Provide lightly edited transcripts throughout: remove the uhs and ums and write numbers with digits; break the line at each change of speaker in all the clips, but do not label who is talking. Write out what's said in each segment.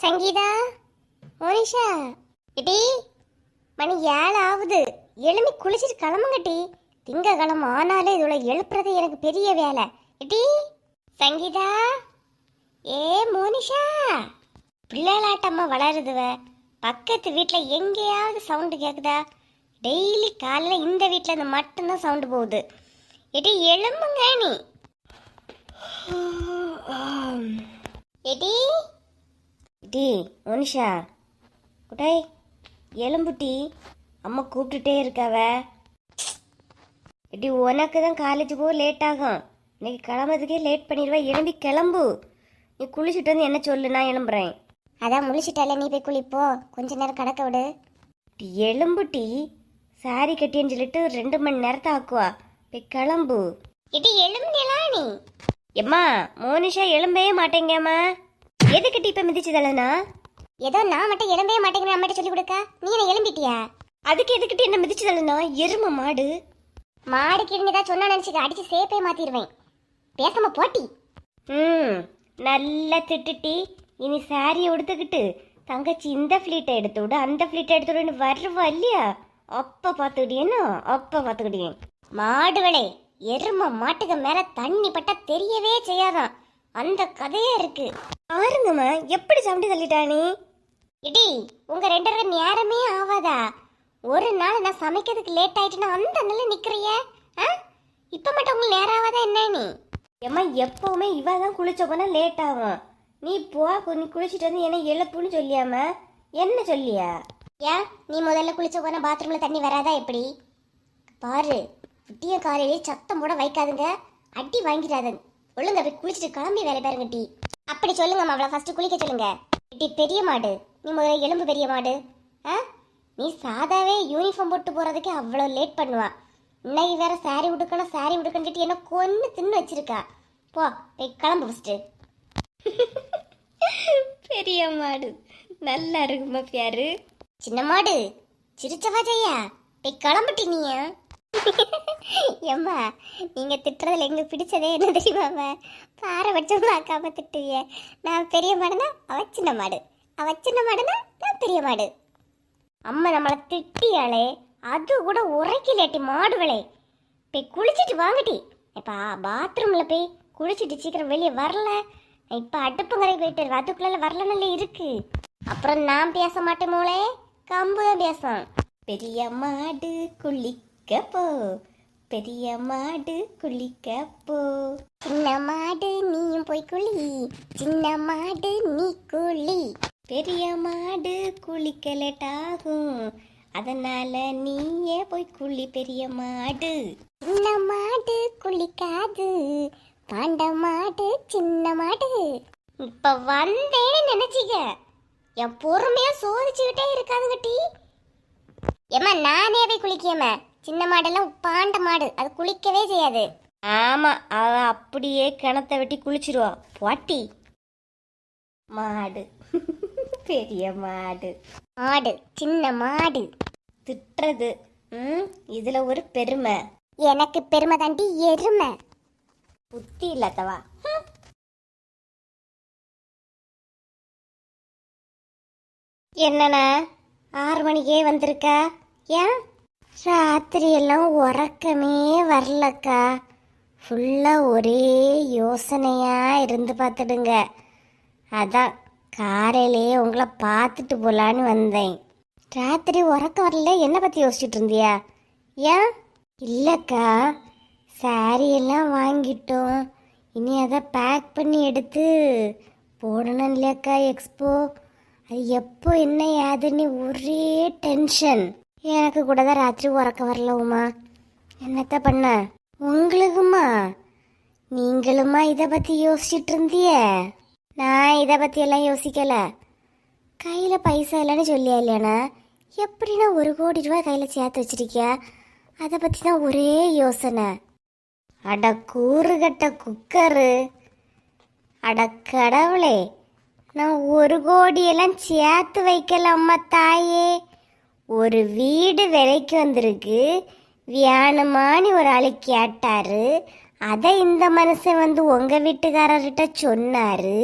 சங்கீதா, மோனிஷா, இடி மணி 7 ஆகுது. எழுமி குளிச்சிட்டு கிளம்புங்கட்டி. திங்கக்கிழமை ஆனாலே இதோட எழுப்புறது எனக்கு பெரிய வேலை. இடி சங்கீதா, ஏ மோனிஷா, பிள்ளைகளாட்டம்மா வளருதுவ. பக்கத்து வீட்டில் எங்கேயாவது சவுண்டு கேட்குதா? டெய்லி காலையில் இந்த வீட்டில் இருந்து மட்டும்தான் சவுண்டு போகுது. இடி எழும்புங்க நீ. எடி டி மோனிஷா, குட்டாய் எலும்புட்டி, அம்மா கூப்பிட்டுட்டே இருக்காவ. இடி உனக்கு தான் காலேஜ் போக லேட் ஆகும். இன்னைக்கு கிளம்புறதுக்கே லேட் பண்ணிடுவா. எழும்பி கிளம்பு. நீ குளிச்சுட்டு வந்து என்ன சொல்லு, நான் எழும்புறேன். அதான் முழிச்சிட்டால, நீ போய் குளிப்போ. கொஞ்ச நேரம் கடக்க விடு. எலும்புட்டி, சாரி கட்டின்னு சொல்லிட்டு 2 மணி நேரத்தை ஆக்குவா. போய் கிளம்பு. இடி எலும்புனேலா நீ? எம்மா மோனிஷா எலும்பவே மாட்டேங்கம்மா. எதுக்கிட்ட இப்ப மிதிச்சு தலனா? ஏதோ நான் மட்டும் எலும்பவே மாட்டேங்கிற அம்மாட்ட சொல்லி கொடுக்க. நீ என்ன எலும்பிட்டியா? அதுக்கு எதுக்கிட்ட என்ன மிதிச்சு தலனா? எரும மாடு. மாடு கிழிஞ்சதா சொன்னா நினைச்சுக்க, அடிச்சு சேப்பே மாத்திடுவேன். பேசாம போட்டி. நல்லா திட்டுட்டி. இனி சாரியை உடுத்துக்கிட்டு தங்கச்சி இந்த ஃபிளீட்டை எடுத்து விடு, அந்த ஃபிளீட்டை எடுத்து விடுன்னு வருவா இல்லையா? அப்ப பாத்துக்கிட்டேன்னா அப்ப பாத்துக்கிட்டேன். மாடுகளே, எரும மாட்டுக்கு மேல தண்ணி பட்டா தெரியவே செய்யாதான். அந்த கதையே இருக்கு பாருங்கம்மா. எப்படி சாப்பிட்டு தள்ளிட்டானே. இடி உங்க 2 பேருக்கு நேரமே ஆவாதா? ஒரு நாள் நான் சமைக்கிறதுக்கு லேட் ஆயிட்டுன்னா அந்த நிலை நிக்கிறிய. இப்ப மட்டும் உங்களுக்கு நேரம் ஆவாதா என்ன? நீ ஏம்மா எப்பவுமே இவ தான் குளிச்ச போனா லேட் ஆகும். நீ போ, நீ குளிச்சுட்டு வந்து என்ன எழுப்புன்னு சொல்லியாம என்ன சொல்லியா? ஏன் நீ முதல்ல குளிச்ச போனா பாத்ரூம்ல தண்ணி வராதா எப்படி? பாரு, விட்டிய காலையிலே சத்தம் போட வைக்காதுங்க, அடி வாங்கிடாதங்க. ஒழுங்க போய் குளிச்சுட்டு கிளம்பி வேலை பாருங்க டி. அப்படி சொல்லுங்கம்மா, அவளை ஃபர்ஸ்ட் குளிக்க சொல்லுங்க. டி பெரிய மாடு, நீ முதல்ல எலும்பு பெரிய மாடு. நீ சாதாவே யூனிஃபார்ம் போட்டு போறதுக்கு அவ்வளோ லேட் பண்ணுவா. இன்னைக்கு வேற சாரி உடுக்கணும் சாரி உடுக்கணும்ட்டு என்ன கொன்னு தின்னு வச்சிருக்கா. போ போய் கிளம்பு ஃபர்ஸ்ட். பெரிய மாடு நல்லா இருக்குமா பியாரு? சின்ன மாடு சிரிச்சவா ஜெயா, போய் கிளம்புட்டி நீ. ஏம்மா நீங்க திட்டுறதுல எங்களுக்கு பிடிச்சதே என்ன தெரியுமாம? பாரபட்சமா ஆக்காம திட்டுவிய. நான் பெரிய மாடுனா அவ சின்ன மாடு, அவ சின்ன மாடுனா நான் பெரிய மாடு. அம்மா நம்மளை திட்டியாளே, அது கூட உரைக்கலேட்டி மாடுகளே. போய் குளிச்சுட்டு வாங்கட்டி. இப்ப பாத்ரூம்ல போய் குளிச்சுட்டு சீக்கிரம் வெளியே வரல. இப்ப அடுப்புங்கரை போயிட்டு அதுக்குள்ள வரலன்னு இருக்கு. அப்புறம் நான் பேச மாட்டேன் மோளே, கம்புதான் பேசும். பெரிய மாடு குளிக்க போ, பெரிய மாடு குளிக்க போ. சின்ன மாடு நீயும் போய் குளி, சின்ன மாடு நீ குளி. பெரிய மாடு குளிக்க லேட் ஆகும், அதனால நீயே போய் குளி பெரிய மாடு. சின்ன மாடு குளிக்காது, பாண்ட மாடு சின்ன மாடு. இப்ப வந்தேன்னு நினைச்சிக்க, என் பொறுமையா சோதிச்சுக்கிட்டே இருக்காதுங்கட்டி. ஏமா நானே போய் குளிக்கேம்மா. சின்ன மாடெல்லாம் பாண்ட மாடு, அது குளிக்கவே செய்யாது. ஆமா, அவ அப்படியே கிணத்தை வெட்டி குளிச்சிருவா. பாட்டி மாடு பெரிய மாடு, மாடு சின்ன மாடு திட்டுறது. இதுல ஒரு பெருமை. எனக்கு பெருமை தாண்டி எருமை. புத்தி இல்லாதவா. என்னண்ணா 6 மணிக்கே வந்திருக்கா? ஏன் ராத்திரி எல்லாம் உறக்கமே வரலக்கா. ஃபுல்லாக ஒரே யோசனையா இருந்து பார்த்துடுங்க. அதான் காலையிலே உங்களை பார்த்துட்டு போலான்னு வந்தேன். ராத்திரி உறக்கம் வரல, என்ன பற்றி யோசிச்சுட்டு இருந்தியா? ஏன்? இல்லைக்கா, சாரி எல்லாம் வாங்கிட்டோம். இனி அதை பேக் பண்ணி எடுத்து போடணும் இல்லையாக்கா எக்ஸ்போ. அது எப்போ என்ன ஏதுன்னு ஒரே டென்ஷன். எனக்கு கூட தான் ராத்திரி உறக்க வரல உமா. என்னத்த பண்ண உங்களுக்குமா? நீங்களுமா இதை பற்றி யோசிச்சுட்டு இருந்திய? நான் இதை பற்றி எல்லாம் யோசிக்கல. கையில் பைசா இல்லைன்னு சொல்லியா இல்லையாண்ணா? எப்படின்னா 1 கோடி ரூபாய் கையில் சேர்த்து வச்சிருக்கியா? அதை பற்றி தான் ஒரே யோசனை. அட கூறுகட்ட குக்கரு, அட கடவுளே, நான் 1 கோடியெல்லாம் சேர்த்து வைக்கலாமா தாயே. ஒரு வீடு விலைக்கு வந்திருக்கு, வியானமானி ஒரு ஆள் கேட்டாரு. அதை இந்த மனுஷன் வந்து உங்க வீட்டுக்காரர்கிட்ட சொன்னாரு.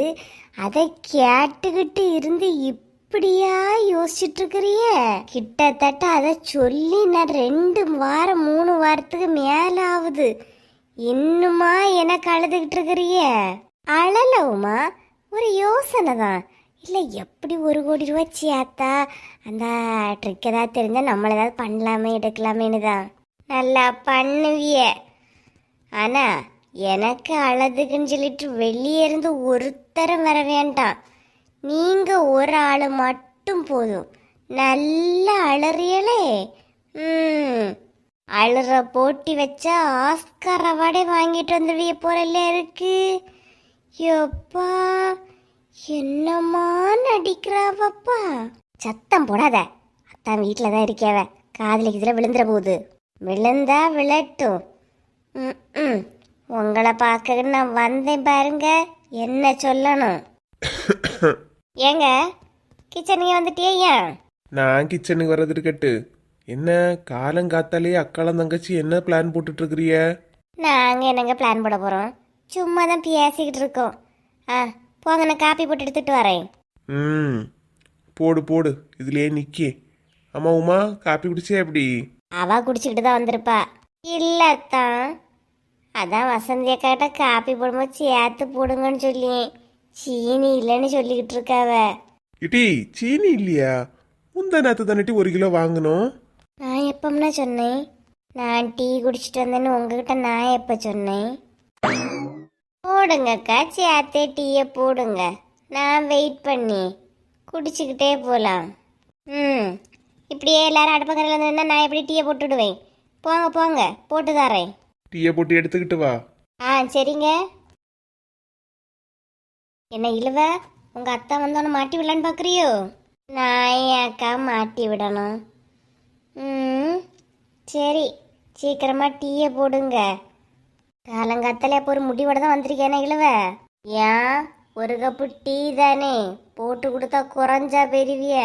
அதை கேட்டுக்கிட்டு இருந்து இப்படியா யோசிச்சுட்டு இருக்கிறிய? கிட்டத்தட்ட அதை சொல்லி நான் 2 வாரம் 3 வாரத்துக்கு மேல ஆகுது. இன்னுமா எனக்கு அழுதுகிட்டு இருக்கிறிய? அழலவுமா, ஒரு யோசனை தான். இல்லை எப்படி 1 கோடி ரூபாய் சேர்த்தா அந்த ட்ரிக் ஏதாவது தெரிஞ்சால் நம்மள ஏதாவது பண்ணலாமே எடுக்கலாமேன்னு தான். நல்லா பண்ணுவிய. ஆனால் எனக்கு அழகுன்னு சொல்லிட்டு வெளியே இருந்து ஒருத்தரம் வர வேண்டாம். நீங்கள் ஒரு ஆள் மட்டும் போதும். நல்லா அலறியலே. அழுற போட்டி வச்சா ஆஸ்கார் அவார்டே வாங்கிட்டு வந்துடுவிய போறல இருக்கு. எப்பா என்னம்மா நடிக்கிறாவப்பா. சத்தம் போடாத, அத்தான் வீட்டில் தான் இருக்கியாவ. காதலிக்கு இதில் விழுந்துற போகுது. விழுந்தா விழட்டும். உங்களை பார்க்க நான் வந்தேன் பாருங்க. என்ன சொல்லணும்? ஏங்க கிச்சனுக்கு வந்துட்டியே? ஏன்
நான் கிச்சனுக்கு வர்றது இருக்கட்டு. என்ன காலங்காத்தாலே அக்காலம் தங்கச்சி என்ன பிளான் போட்டுட்டு இருக்கிறிய?
நாங்கள் என்னங்க பிளான் போட போகிறோம்? சும்மா தான் பேசிக்கிட்டு இருக்கோம். போங்க, நான் காப்பி போட்டு எடுத்துட்டு வரேன்.
போடு போடு, இதுலயே நிக்கே. அம்மா உமா காப்பி குடிச்சே எப்படி?
அவ குடிச்சுக்கிட்டு தான் வந்திருப்பா. இல்லத்தான், அதான் வசந்தி அக்காட்ட காப்பி போடும்போது சேர்த்து போடுங்கன்னு சொல்லி சீனி இல்லைன்னு சொல்லிக்கிட்டு இருக்காவ.
இட்டி சீனி இல்லையா? முந்தா நேத்து தானே 1 கிலோ வாங்கணும்.
நான் எப்பம்னா சொன்னேன்? நான் டீ குடிச்சிட்டு வந்தேன்னு உங்ககிட்ட நான் எப்போ சொன்னேன்? போடுங்கக்கா, சேர்த்தே டீயை போடுங்க. நான் வெயிட் பண்ணி குடிச்சுக்கிட்டே போகலாம். இப்படியே எல்லாரும் அடுப்பக்கரையில் இருந்தால் நான் எப்படி டீயை போட்டுடுவேன்? போங்க போங்க, போட்டு தரேன்.
டீயை போட்டு எடுத்துக்கிட்டு வா.
சரிங்க. என்ன இழுவ, உங்க அத்தா வந்தோன்னு மாட்டி விடலான்னு பார்க்குறியோ? நான் ஏன் அக்கா மாட்டி விடணும்? சரி, சீக்கிரமா டீயை போடுங்க. காலங்காத்தால இப்போ ஒரு முடிவோட தான் வந்திருக்கேனே இழுவ. ஏன், 1 கப்பு டீ தானே, போட்டு கொடுத்தா குறைஞ்சா பெரியவிய.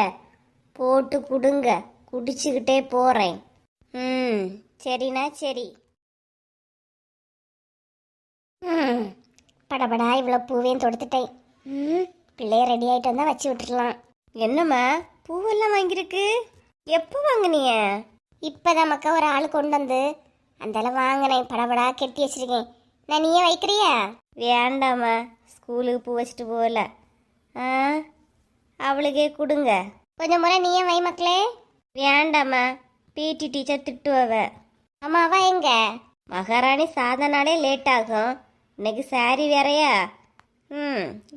போட்டு கொடுங்க, குடிச்சுக்கிட்டே போகிறேன். சரிண்ணா சரி. படபடா இவ்வளோ பூவையும் தொடுத்துட்டேன். பிள்ளைய ரெடி ஆகிட்டு வந்தால் வச்சு விட்டுடலாம். என்னம்மா பூவெல்லாம் வாங்கியிருக்கு? எப்போ வாங்கினீங்க? இப்போதான் மக்கா ஒரு ஆள் கொண்டு வந்து அந்தளவு வாங்கினேன். படபடா கெட்டி வச்சிருக்கேன். நான் நீயே வைக்கிறியா? வேண்டாம்மா, ஸ்கூலுக்கு பூ வச்சுட்டு போகல. அவளுக்கே கொடுங்க. கொஞ்சம் முறை நீயே வை மக்களே. வேண்டாம்மா, பிடி டீச்சர் திட்டுவவ. அம்மாவா எங்க? மகாராணி சாதனாலே லேட் ஆகும். இன்னைக்கு சாரி வேறையா?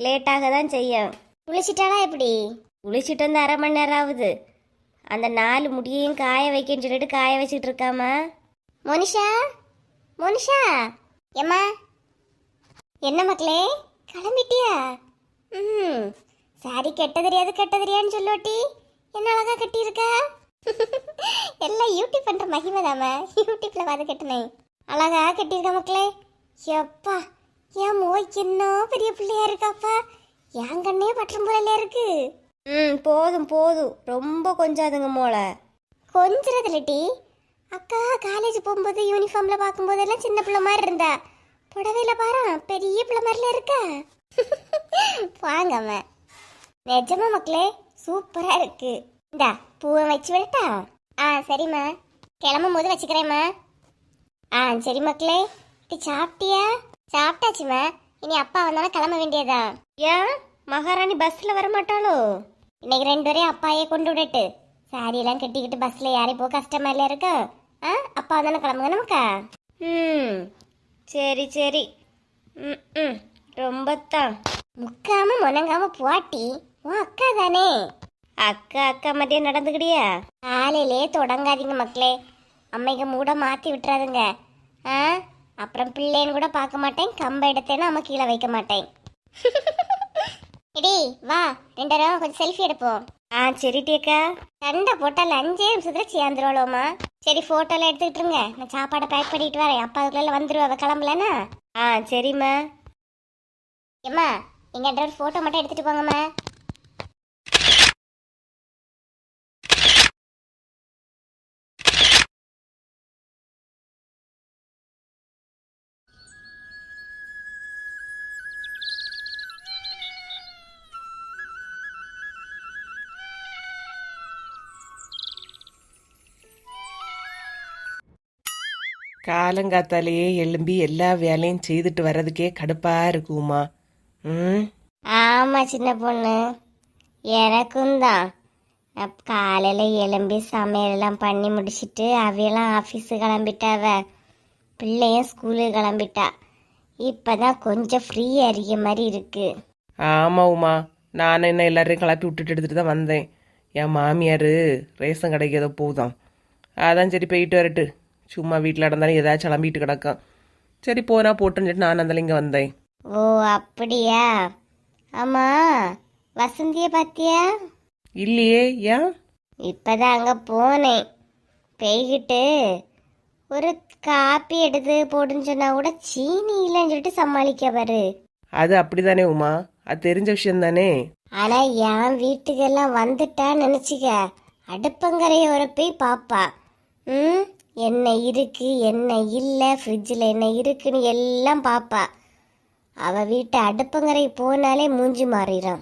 லேட்டாக தான் செய்யும். குளிச்சிட்டாளா எப்படி? குளிச்சுட்டு வந்து 1/2 மணி நேரம் ஆகுது. அந்த 4 முடியையும் காய வைக்கன்னு சொல்லிட்டு காய வச்சுட்டு இருக்காமா. மோனிஷா, மோனிஷா எம்மா. என்ன மக்களே, கிளம்பிட்டியா? சாரி கெட்ட தெரியாதுன்னு சொல்லுவாட்டி. என்ன அழகா கட்டியிருக்கா. எல்லாம் யூடியூப் பண்ற மகிமைதாம. யூடியூப்ல பார்த்து கட்டினேன். அழகா கட்டியிருக்கா மக்களே. எப்பா என் மோய்க்கு என்ன பெரிய பிள்ளையா இருக்காப்பா. என் கண்ணே பற்றும் போல இருக்கு. போதும் போதும், ரொம்ப கொஞ்சாதுங்க மோளை. கொஞ்சிறது இல்லட்டி. அக்கா காலேஜ் போகும்போது யூனிஃபார்ம்ல பார்க்கும்போதெல்லாம் சின்ன பிள்ளை மாதிரி இருந்தா. புடவையில பாரு பெரிய பிள்ளை மாதிரில இருக்கா. வாங்கம்மா. நிஜமா மக்களே சூப்பரா இருக்கு. இந்தா பூவை வச்சு விடட்டா? சரிம்மா, கிளம்பும் போது வச்சுக்கிறேம்மா. சரி மக்களே. சாப்பிட்டியா? சாப்பிட்டாச்சுமா. இனி அப்பா வந்தாலும் கிளம்ப வேண்டியதா? ஏன் மகாராணி பஸ்ல வர மாட்டாளோ? இன்னைக்கு 2 பேரையும் அப்பாயே கொண்டு விடட்டு. சாரி எல்லாம் கட்டிக்கிட்டு பஸ்ல யாரையும் போக கஷ்டமா இல்ல இருக்கா? அப்பா வந்தானே கிளம்புங்க நமக்கா. சரி சரி. ரொம்பத்தான் முக்காம முனங்காம போட்டி. உன் அக்கா தானே. அக்கா அக்கா மதியம் நடந்துக்கிடியா? காலையிலே தொடங்காதீங்க மக்களே. அம்மைக்கு மூட மாத்தி விட்டுறாதுங்க. அப்புறம் பிள்ளைன்னு கூட பார்க்க மாட்டேன். கம்ப எடுத்தேன்னா அம்மா கீழே வைக்க மாட்டேன். இடி வா, 2 பேரும் கொஞ்சம் செல்ஃபி எடுப்போம். சரி டீக்கா. சண்டை போட்டால் 5 நிமிஷத்துல சேர்ந்துருவாளோமா. சரி போட்டோலாம் எடுத்துக்கிட்டு இருங்க. நான் சாப்பாடை பேக் பண்ணிட்டு வரேன். அப்பா அதுக்குள்ள வந்துருவா கிளம்பலன்னா. சரிம்மா. ஏம்மா எங்க ஒரு போட்டோ மட்டும் எடுத்துட்டு போங்கம்மா.
காலங்காத்தாலேயே எழும்பி எல்லா வேலையும் செய்துட்டு வர்றதுக்கே கடுப்பா இருக்குமா. ம்.
ஆமா சின்ன பொண்ணு, எனக்கும் தான். காலையில எழும்பி சமையலெல்லாம் பண்ணி முடிச்சிட்டு அவையெல்லாம் ஆஃபீஸு கிளம்பிட்டாவ, பிள்ளையும் ஸ்கூலுக்கு கிளம்பிட்டா. இப்பதான் கொஞ்சம் ஃப்ரீயா இருக்க மாதிரி இருக்கு.
ஆமா உமா, நானும் என்ன எல்லாரையும் கிளப்பி விட்டுட்டு எடுத்துட்டு தான் வந்தேன். என் மாமியார் ரேஷன் கடைக்கு ஏதோ போகுதான். அதான் சரி போயிட்டு வரட்டு, சும்மா வீட்டில் நடந்தாலும் ஏதாச்சும் கிளம்பிட்டு கிடக்கான். சரி போனா போட்டுன்னு சொல்லிட்டு நான் அந்த இங்கே வந்தேன்.
ஓ அப்படியா? ஆமா, வசந்திய பாத்தியா?
இல்லையே, ஏன்?
இப்பதான் அங்க போனேன். போய்கிட்டு ஒரு காப்பி எடுத்து போடுன்னு சொன்னா கூட சீனி இல்லைன்னு சொல்லிட்டு சமாளிக்க பாரு.
அது அப்படிதானே உமா, அது தெரிஞ்ச விஷயம் தானே.
ஆனா என் வீட்டுக்கெல்லாம் வந்துட்டான்னு நினைச்சுக்க, அடுப்பங்கரையோர போய் பாப்பா. என்ன இருக்கு என்ன இல்லை, ஃப்ரிட்ஜில் என்ன இருக்குன்னு எல்லாம் பாப்பா. அவ வீட்டு அடுப்பங்கரை போனாலே மூஞ்சி மாறிடும்.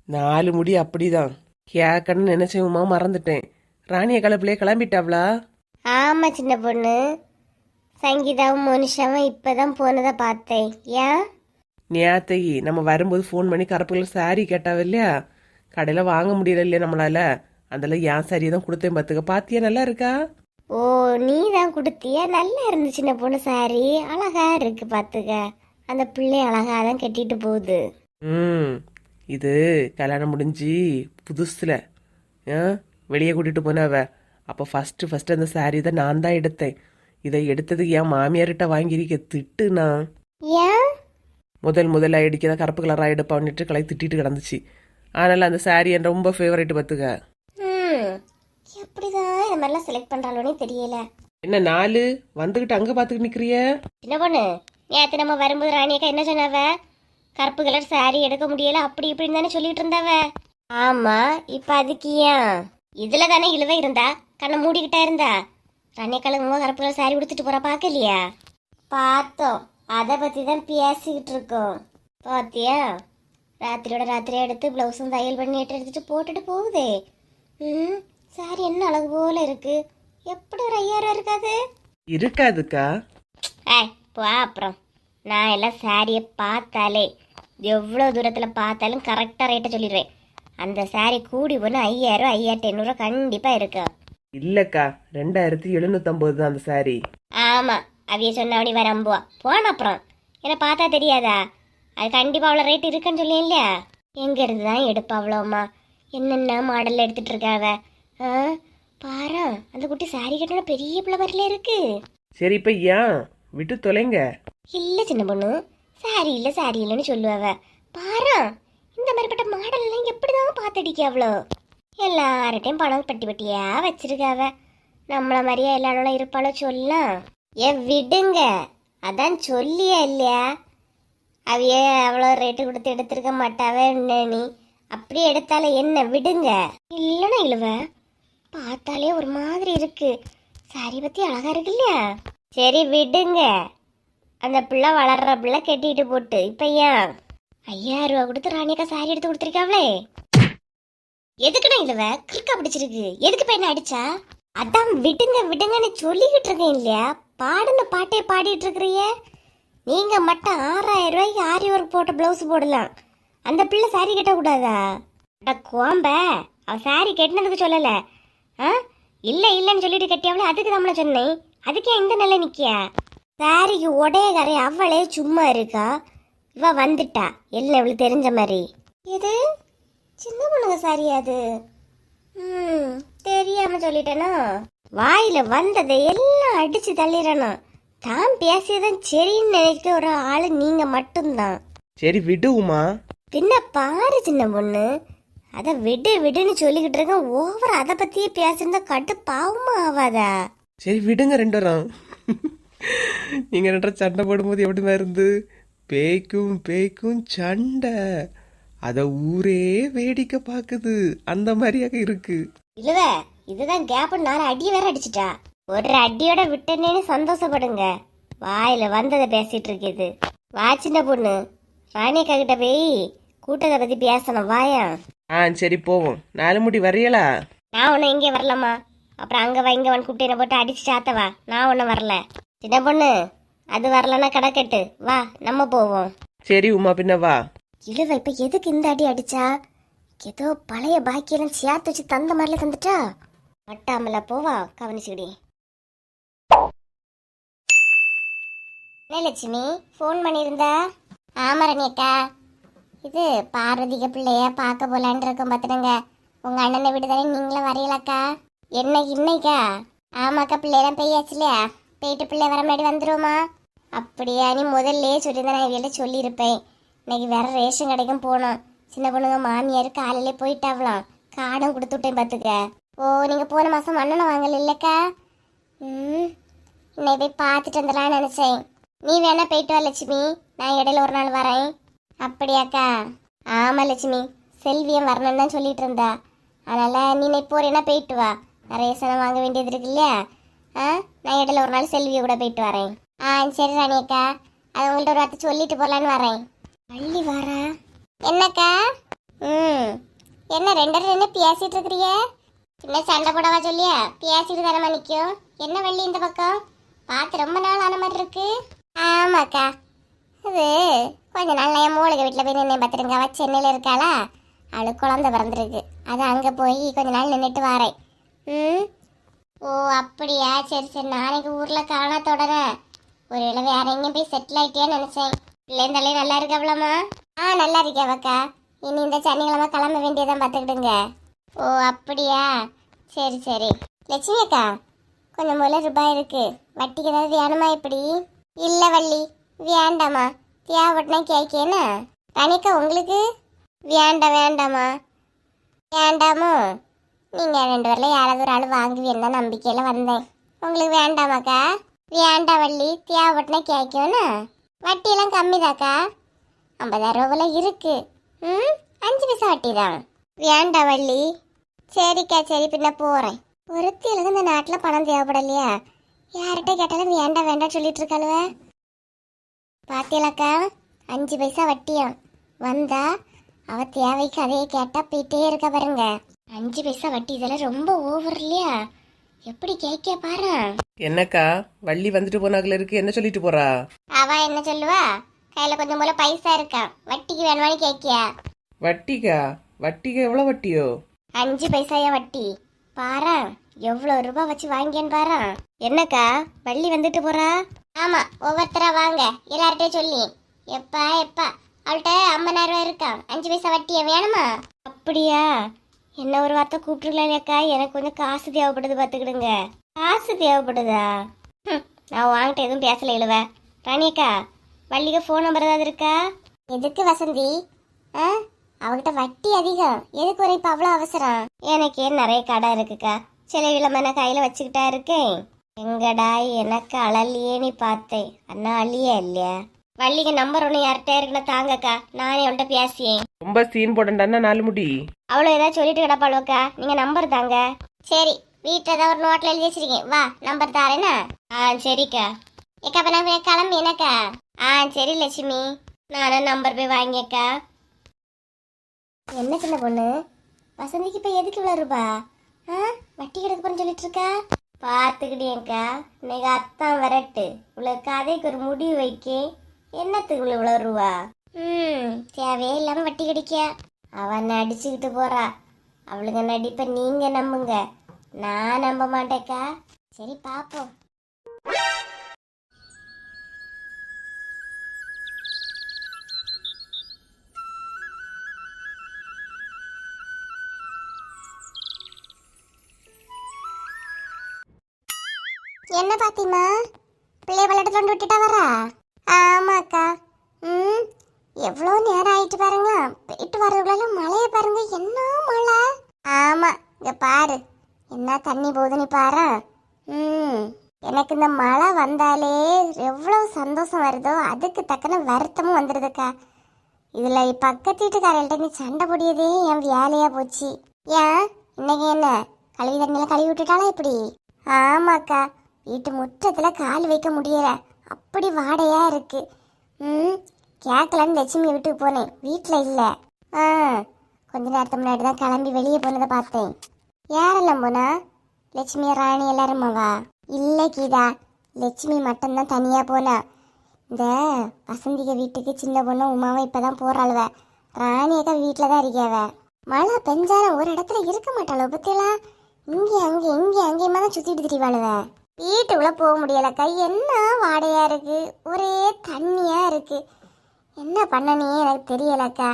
4 முடி அப்படிதான் கேட்கணும்னு நினைச்சேன் உமா, மறந்துட்டேன். ராணிய கலப்பிலே கிளம்பிட்டாவளா?
ஆமா சின்ன பொண்ணு, சங்கீதாவும் மனுஷாவும் இப்பதான் போனதை பார்த்தேன். ஏன்?
நேத்தைக்கு நம்ம வரும்போது ஃபோன் பண்ணி கருப்பு கலர் சாரி கேட்டாவ இல்லையா, கடையில் வாங்க முடியல இல்லையா நம்மளால, அதில் என் சாரியை தான் கொடுத்தேன். பார்த்துக்க, பாத்தியா நல்லா இருக்கா?
ஓ நீ தான் கொடுத்தியா? நல்லா இருந்துச்சு சின்ன பொண்ணு சாரி, அழகா இருக்கு பார்த்துக்க. அந்த பிள்ளை அழகா தான் கட்டிட்டு போகுது.
இது கல்யாணம் முடிஞ்சு புதுசுல வெளியே கூட்டிட்டு போனவ. அப்போ ஃபர்ஸ்ட் அந்த சாரி தான் நான் தான் எடுத்தேன். இதை எடுத்ததுக்கு என் மாமியார்கிட்ட வாங்கியிருக்க திட்டுனா.
ஏன்?
முதல்ல அடிக்கத கருப்பு கலராக எடுப்பான்னுட்டு கலை திட்டிட்டு கிடந்துச்சு. அதனால அந்த சாரி என் ரொம்ப ஃபேவரட் பார்த்துக்க.
எப்படிதான் இந்த மாதிரிலாம் செலக்ட் பண்றாளோனே தெரியல.
என்ன 4 வந்துகிட்டு அங்க பாத்துக்கிட்டு நிக்கிறிய?
சின்ன பொண்ணு, நேற்று நம்ம வரும்போது ராணியக்கா என்ன சொன்னாவ? கருப்பு கலர் சாரி எடுக்க முடியல அப்படி இப்படின்னு தானே சொல்லிட்டு இருந்தாவ. ஆமா, இப்ப அதுக்கு ஏன்? இதுல தானே இழுவ இருந்தா, கண்ணை மூடிக்கிட்டா இருந்தா. ராணியக்காலுங்க கருப்பு கலர் சாரி உடுத்துட்டு போற பாக்கலையா? பார்த்தோம், அதை பத்தி தான் பேசிக்கிட்டு இருக்கோம். பாத்தியா, ராத்திரியா எடுத்து பிளவுஸும் தையல் பண்ணி எடுத்துட்டு போட்டுட்டு போகுதே. சாரி என்ன அழகு போல இருக்கு. எப்படி ஒரு 5000 இருக்காது?
இருக்காதுக்கா.
போ அப்புறம். நான் எல்லாம் சாரியை பார்த்தாலே எவ்வளோ தூரத்தில் பார்த்தாலும் கரெக்டாக ரேட்டை சொல்லிடுவேன். அந்த சாரி கூடி போனால் 5000 5800 கண்டிப்பாக இருக்கா.
இல்லக்கா, 2750 தான் அந்த சாரி.
ஆமாம், அவைய சொன்னவனி வர அம்புவா போன அப்புறம் என்னை பார்த்தா தெரியாதா? அது கண்டிப்பாக அவ்வளோ ரேட் இருக்குன்னு சொல்லி இல்லையா? எங்கேருந்து தான் எடுப்பா அவ்வளோம்மா? என்னென்ன மாடலில் எடுத்துட்டு இருக்காவ. பாரு, அந்த குட்டி சாரி கட்டின பெரிய பிள்ளை மாதிரில இருக்கு.
சரி, இப்ப ஏன் விட்டு தொலைங்க?
இல்ல சின்ன பொண்ணு, சாரி இல்லைன்னு சொல்லுவாவ. பாரு, இந்த மாதிரிப்பட்ட மாடல் எல்லாம் எப்படிதான் பார்த்தடிக்க அவ்வளோ. எல்லார்ட்டையும் பணம் பட்டி பட்டியா வச்சிருக்காவ. நம்மள மாதிரியா எல்லாரும் இருப்பாளோ சொல்லலாம். விடுங்க, அதான் சொல்லியா இல்லையா? அவைய அவ்வளோ ரேட்டு கொடுத்து எடுத்திருக்க மாட்டாவே. நீ அப்படி எடுத்தால என்ன, விடுங்க. இல்லைன்னா இழுவ பார்த்தாலே ஒரு மாதிரி இருக்கு. சாரி பத்தி அழகா இருக்கு இல்லையா? சரி விடுங்க, அந்த பிள்ளை வளர்ற பிள்ளை கட்டிட்டு போட்டு. இப்ப ஏன் 5000 ரூபா கொடுத்து ராணியக்கா சாரி எடுத்து கொடுத்துருக்காவளே? எதுக்குன்னா இழுவ கிறுக்கா பிடிச்சிருக்கு. எதுக்கு பையனை அடிச்சா? அதான் விடுங்கன்னு சொல்லிக்கிட்டு இருக்கேன் இல்லையா? பாடுன பாட்டே பாடிட்டு இருக்கிறிய. நீங்க மட்டும் 6000 ரூபாய்க்கு ஆரி ஒர்க் போட்ட பிளவுஸ் போடலாம், அந்த பிள்ளை சாரி கட்ட கூடாதா? கோம்ப, அவ சாரி கட்டினதுக்கு சொல்லல. இல்லைன்னு சொல்லிட்டு கட்டியாவளே, அதுக்கு நம்மள சொன்னேன். அதுக்கே இந்த நல்ல நிக்கியா? சாரிக்கு உடைய கரை அவளே சும்மா இருக்கா. இவ வந்துட்டா எல்லாம் இவளுக்கு தெரிஞ்ச மாதிரி. இது சின்ன பொண்ணுங்க சாரியா? அது தெரியாம சொல்லிட்டேனா? வாயில வந்ததை எல்லாம் அடிச்சு தள்ளிடணும். தான் பேசியதான் சரின்னு நினைக்கிற ஒரு ஆளு நீங்க மட்டும்தான்.
சரி விடுமா.
பின்ன பாரு சின்ன பொண்ணு, அத விடுன்னு சொல்லிக்கிட்டு இருக்க. ஓவர் அதை பத்தியே பேசிருந்தா கட்டு பாவமா ஆவாதா?
சரி விடுங்க 2 பேரும். நீங்க 2 சண்டை போடும்போது எப்படிதான் இருந்து? பேய்க்கும் சண்டை, அத ஊரே வேடிக்கை பாக்குது, அந்த மாதிரியாக இருக்கு.
இல்லவ, இதுதான் கேப். 4 அடி வேற அடிச்சிட்டா. ஒரு அடியோட விட்டனேன்னு சந்தோஷப்படுங்க. வாயில வந்ததை பேசிட்டு இருக்குது. வா சின்ன பொண்ணு, ராணியக்கா கிட்ட போய் கூட்டத்தை பத்தி பேசணும். வாயா.
சரி போவோம். 4 முடி வரையலா?
நான் ஒன்னும் இங்கே வரலாமா? அப்புறம் அங்க இங்க கூப்பிட்டு என்ன போட்டு அடிச்சு சாத்தவா? நான் ஒன்னும் வரல. சின்ன பொண்ணு அது வரலன்னா கிடக்கட்டு, வா நம்ம போவோம்.
சரி உமா, பின்ன வா.
இழுவ இப்ப எதுக்கு இந்த அடி அடிச்சா? ஏதோ பழைய பாக்கியெல்லாம் சேர்த்து வச்சு தந்த மாதிரில தந்துட்டா. மட்டாமல போவா, கவனிச்சுக்கிடி. என்ன லட்சுமி ஃபோன் பண்ணியிருந்தா? ஆமா ரணியக்கா, இது பார்வதிக பிள்ளைய பார்க்க போலான் இருக்கோம் பார்த்துடுங்க. உங்க அண்ணனை விடுதலை நீங்களும் வரையலாக்கா? என்ன இன்னைக்கா? ஆமாக்கா, பிள்ளையெல்லாம் பெய்யாச்சு இல்லையா, போயிட்டு பிள்ளை வர முன்னாடி வந்துருவோமா? அப்படியா, நீ முதல்ல சொல்லியிருந்தா நான் இவையில சொல்லியிருப்பேன். இன்னைக்கு வேற ரேஷன் கடைக்கும் போனோம். சின்ன பொண்ணுங்க மாமியார் காலையிலே போயிட்டாவலாம், கார்டும் கொடுத்து விட்டேன் பார்த்துக்க. ஓ, நீங்கள் போன மாதம் அண்ணனை வாங்கல இல்லைக்கா? இன்னைக்கு போய் பார்த்துட்டு வந்துடலான்னு நினச்சேன். நீ வேணா போயிட்டு வா லட்சுமி, நான் இடையில ஒரு நாள் வரேன். அப்படியாக்கா? ஆமாம் லட்சுமி, செல்வியம் வரணும்னு தான் சொல்லிட்டு இருந்தா. அதனால் நீ இன்னைக்கு போறேன்னா போயிட்டு வா, நிறைய சனம் வாங்க வேண்டியது இருக்கு இல்லையா? நான் இடையில ஒரு நாள் செல்வியை கூட போயிட்டு வரேன். சரி ராணியக்கா, அது உங்கள்ட்ட ஒரு வார்த்தை சொல்லிட்டு போகலான்னு வரேன். வள்ளி வாரா? என்னக்கா? என்ன ரெண்டு என்ன பேசிட்டு இருக்கிறிய? என்ன சண்டை போடவா சொல்லியா? பேசிட்டு தானே நிற்கும். என்ன வள்ளி இந்த பக்கம் பார்த்து ரொம்ப நாள் ஆன மாதிரி இருக்கு. ஆமாக்கா, அது கொஞ்ச நாள் என் மூளைக்கு வீட்டில் போய் நின்று பார்த்துருங்க. அவள் சென்னையில் இருக்காளா, அவளுக்கு குழந்தை பிறந்திருக்கு. அது அங்கே போய் கொஞ்ச நாள் நின்றுட்டு வரேன். ஓ அப்படியா, சரி சரி. நாளைக்கு ஊரில் காணா தொடரேன். ஒருவேளை வேற எங்கேயும் போய் செட்டில் ஆகிட்டியான்னு நினச்சேன். பிள்ளைந்தாலே நல்லா இருக்காவலாமா? நல்லா இருக்காவக்கா. இனி இந்த சனிக்கிழமை கிளம்ப வேண்டியதான் பார்த்துக்கிடுங்க. ஓ அப்படியா, சரி சரி. லட்சுமி அக்கா, கொஞ்சம் போல ரூபாய் இருக்கு, வட்டிக்கு ஏதாவது வேணுமா? எப்படி? இல்லை வள்ளி, வேண்டாமா. தேவைப்பட்டுனா கேட்கேன்னா. ராணிக்கா உங்களுக்கு? வேண்டாம் வேண்டாமா. வேண்டாமோ? நீங்கள் ரெண்டு பேரில் யாராவது ஒரு ஆள் வாங்குவீன்னா நம்பிக்கையில் வந்தேன். உங்களுக்கு வேண்டாமாக்கா? வேண்டாம் வள்ளி, தேவைப்பட்டுனா கேட்கணும்னா. வட்டியெல்லாம் கம்மி தாக்கா, 50,000 போல இருக்கு. 5 பைசா வட்டி தான். வேண்டாம் வள்ளி. சரிக்கா சரி, பின்ன போகிறேன். ஒருத்தியில இந்த நாட்டில் பணம் தேவைப்படலையா? யார்கிட்ட கேட்டாலும் வேண்டாம் வேண்டாம் சொல்லிட்டு இருக்காளுவ. பாத்தியலாக்கா, 5 பைசா வட்டியாம். வந்தா அவ தேவைக்கு அதையே கேட்டா போயிட்டே இருக்க பாருங்க. 5 பைசா வட்டி, இதெல்லாம் ரொம்ப ஓவர் இல்லையா? எப்படி கேட்க பாரு.
என்னக்கா, வள்ளி வந்துட்டு போனாக்குல இருக்கு, என்ன சொல்லிட்டு போறா?
அவ என்ன சொல்லுவா, கையில கொஞ்சம் போல பைசா இருக்கா, வட்டிக்கு வேணுமான்னு கேட்கியா?
வட்டிக்கா? வட்டிக்கு எவ்வளவு வட்டியோ?
5 பைசாயா வட்டி. பாரு எவ்வளவு ரூபாய் வச்சு வாங்கியன்னு பாரு. என்னக்கா, வள்ளி வந்துட்டு போறா? ஆமா, ஒவ்வொருத்தரா வாங்க எல்லார்ட்டையும் சொல்லி. எப்பா எப்பா, அவள்கிட்ட 50,000 இருக்கா, 5 பைசா வட்டியா வேணுமா? அப்படியா, என்ன ஒரு வார்த்தை கூப்பிட்டுருக்கலாம்க்கா, எனக்கு கொஞ்சம் காசு தேவைப்படுது பார்த்துக்கிடுங்க. காசு தேவைப்படுதா? நான் வாங்கிட்ட எதுவும் பேசல இழுவ. ராணியக்கா, வள்ளிக்கு ஃபோன் நம்பர் ஏதாவது இருக்கா? எதுக்கு வசந்தி? அவகிட்ட வட்டி அதிகம், எதுக்கு வரை இப்போ அவ்வளோ அவசரம்? எனக்கே நிறைய கடை இருக்குக்கா, சில விளம்பர கையில் வச்சுக்கிட்டா இருக்கேன். எங்கடா எனக்கு அழலியே நீ பார்த்தேன், அண்ணா அழியே இல்லையா? வள்ளிக்கு நம்பர் ஒன்று யார்கிட்ட இருக்குன்னு தாங்கக்கா, நானே அவன்கிட்ட பேசியேன்.
ரொம்ப சீன் போடண்டான்னா 4 முடி.
அவ்வளோ ஏதாவது சொல்லிட்டு கிடப்பாளுவக்கா, நீங்கள் நம்பர் தாங்க. சரி, வீட்டில் ஏதாவது ஒரு நோட்டில் எழுதி வச்சிருக்கேன், வா நம்பர் தாரேண்ணா. சரிக்கா. ஏக்கா அப்போ நான் கிளம்பி என்னக்கா? சரி லட்சுமி, நானும் நம்பர் போய் வாங்கியக்கா. என்ன சின்ன பொண்ணு, வசந்திக்கு இப்போ எதுக்கு இவ்வளோ ரூபா? வட்டி கிடக்கு போறேன்னு சொல்லிட்டு இருக்கா. பார்த்துக்கிட்டேங்க்கா, இன்னைக்கு அத்தான் வரட்டு, இவ்வளோ கதைக்கு ஒரு முடிவு வைக்க. என்னத்துக்கு இவ்வளோ ரூபா? தேவையே இல்லாமல் வட்டி கிடைக்க. அவன் நடிச்சுக்கிட்டு போறா, அவளுங்க நடிப்பை நீங்க நம்புங்க, நான் நம்ப மாட்டேக்கா. சரி பாப்போம். என்ன பாத்திமா, பிள்ளைய பள்ளத்துல கொண்டு விட்டுட்டா வரா? ஆமாக்கா. எவ்வளோ நேரம் ஆயிட்டு பாருங்களா, போயிட்டு வர்றதுக்குள்ள மழையை பாருங்க, என்ன மழை. ஆமா, இங்க பாரு என்ன தண்ணி போகுதுன்னு பாரு. எனக்கு இந்த மழை வந்தாலே எவ்வளவு சந்தோஷம் வருதோ அதுக்கு தக்கன வருத்தமும் வந்துடுதுக்கா. இதுல பக்கத்து வீட்டுக்காரல்கிட்ட நீ சண்டை போடியதே என் வேலையா போச்சு. ஏன் இன்னைக்கு என்ன கழுவி தண்ணியில கழுவி விட்டுட்டாளா இப்படி? ஆமாக்கா, வீட்டு முற்றத்துல கால் வைக்க முடியல, அப்படி வாடையா இருக்கு. கேட்கலான்னு லட்சுமி வீட்டுக்கு போனேன், வீட்டில் இல்லை. கொஞ்ச நேரத்துக்கு முன்னாடி தான் கிளம்பி வெளியே போனதை பார்த்தேன். யாரெல்லாம் போனா? லட்சுமி ராணி எல்லாருமாவா? இல்லை கீதா, லட்சுமி மட்டும்தான் தனியா போனா. இந்த வசந்திக வீட்டுக்கு சின்ன பொண்ணு உமாவை இப்பதான் போறாளுவ. ராணியக்கா வீட்டில தான் இருக்கியாவ. மழை பெஞ்சாலும் ஒரு இடத்துல இருக்க மாட்டாளோ பத்தியெல்லாம். இங்கே அங்கேயுமா தான் சுத்திட்டு திரிவாளுவ. வீட்டுக்குள்ள போக முடியலக்கா, என்ன வாடையா இருக்கு, ஒரே தண்ணியா இருக்கு. என்ன பண்ணனே எனக்கு தெரியலக்கா.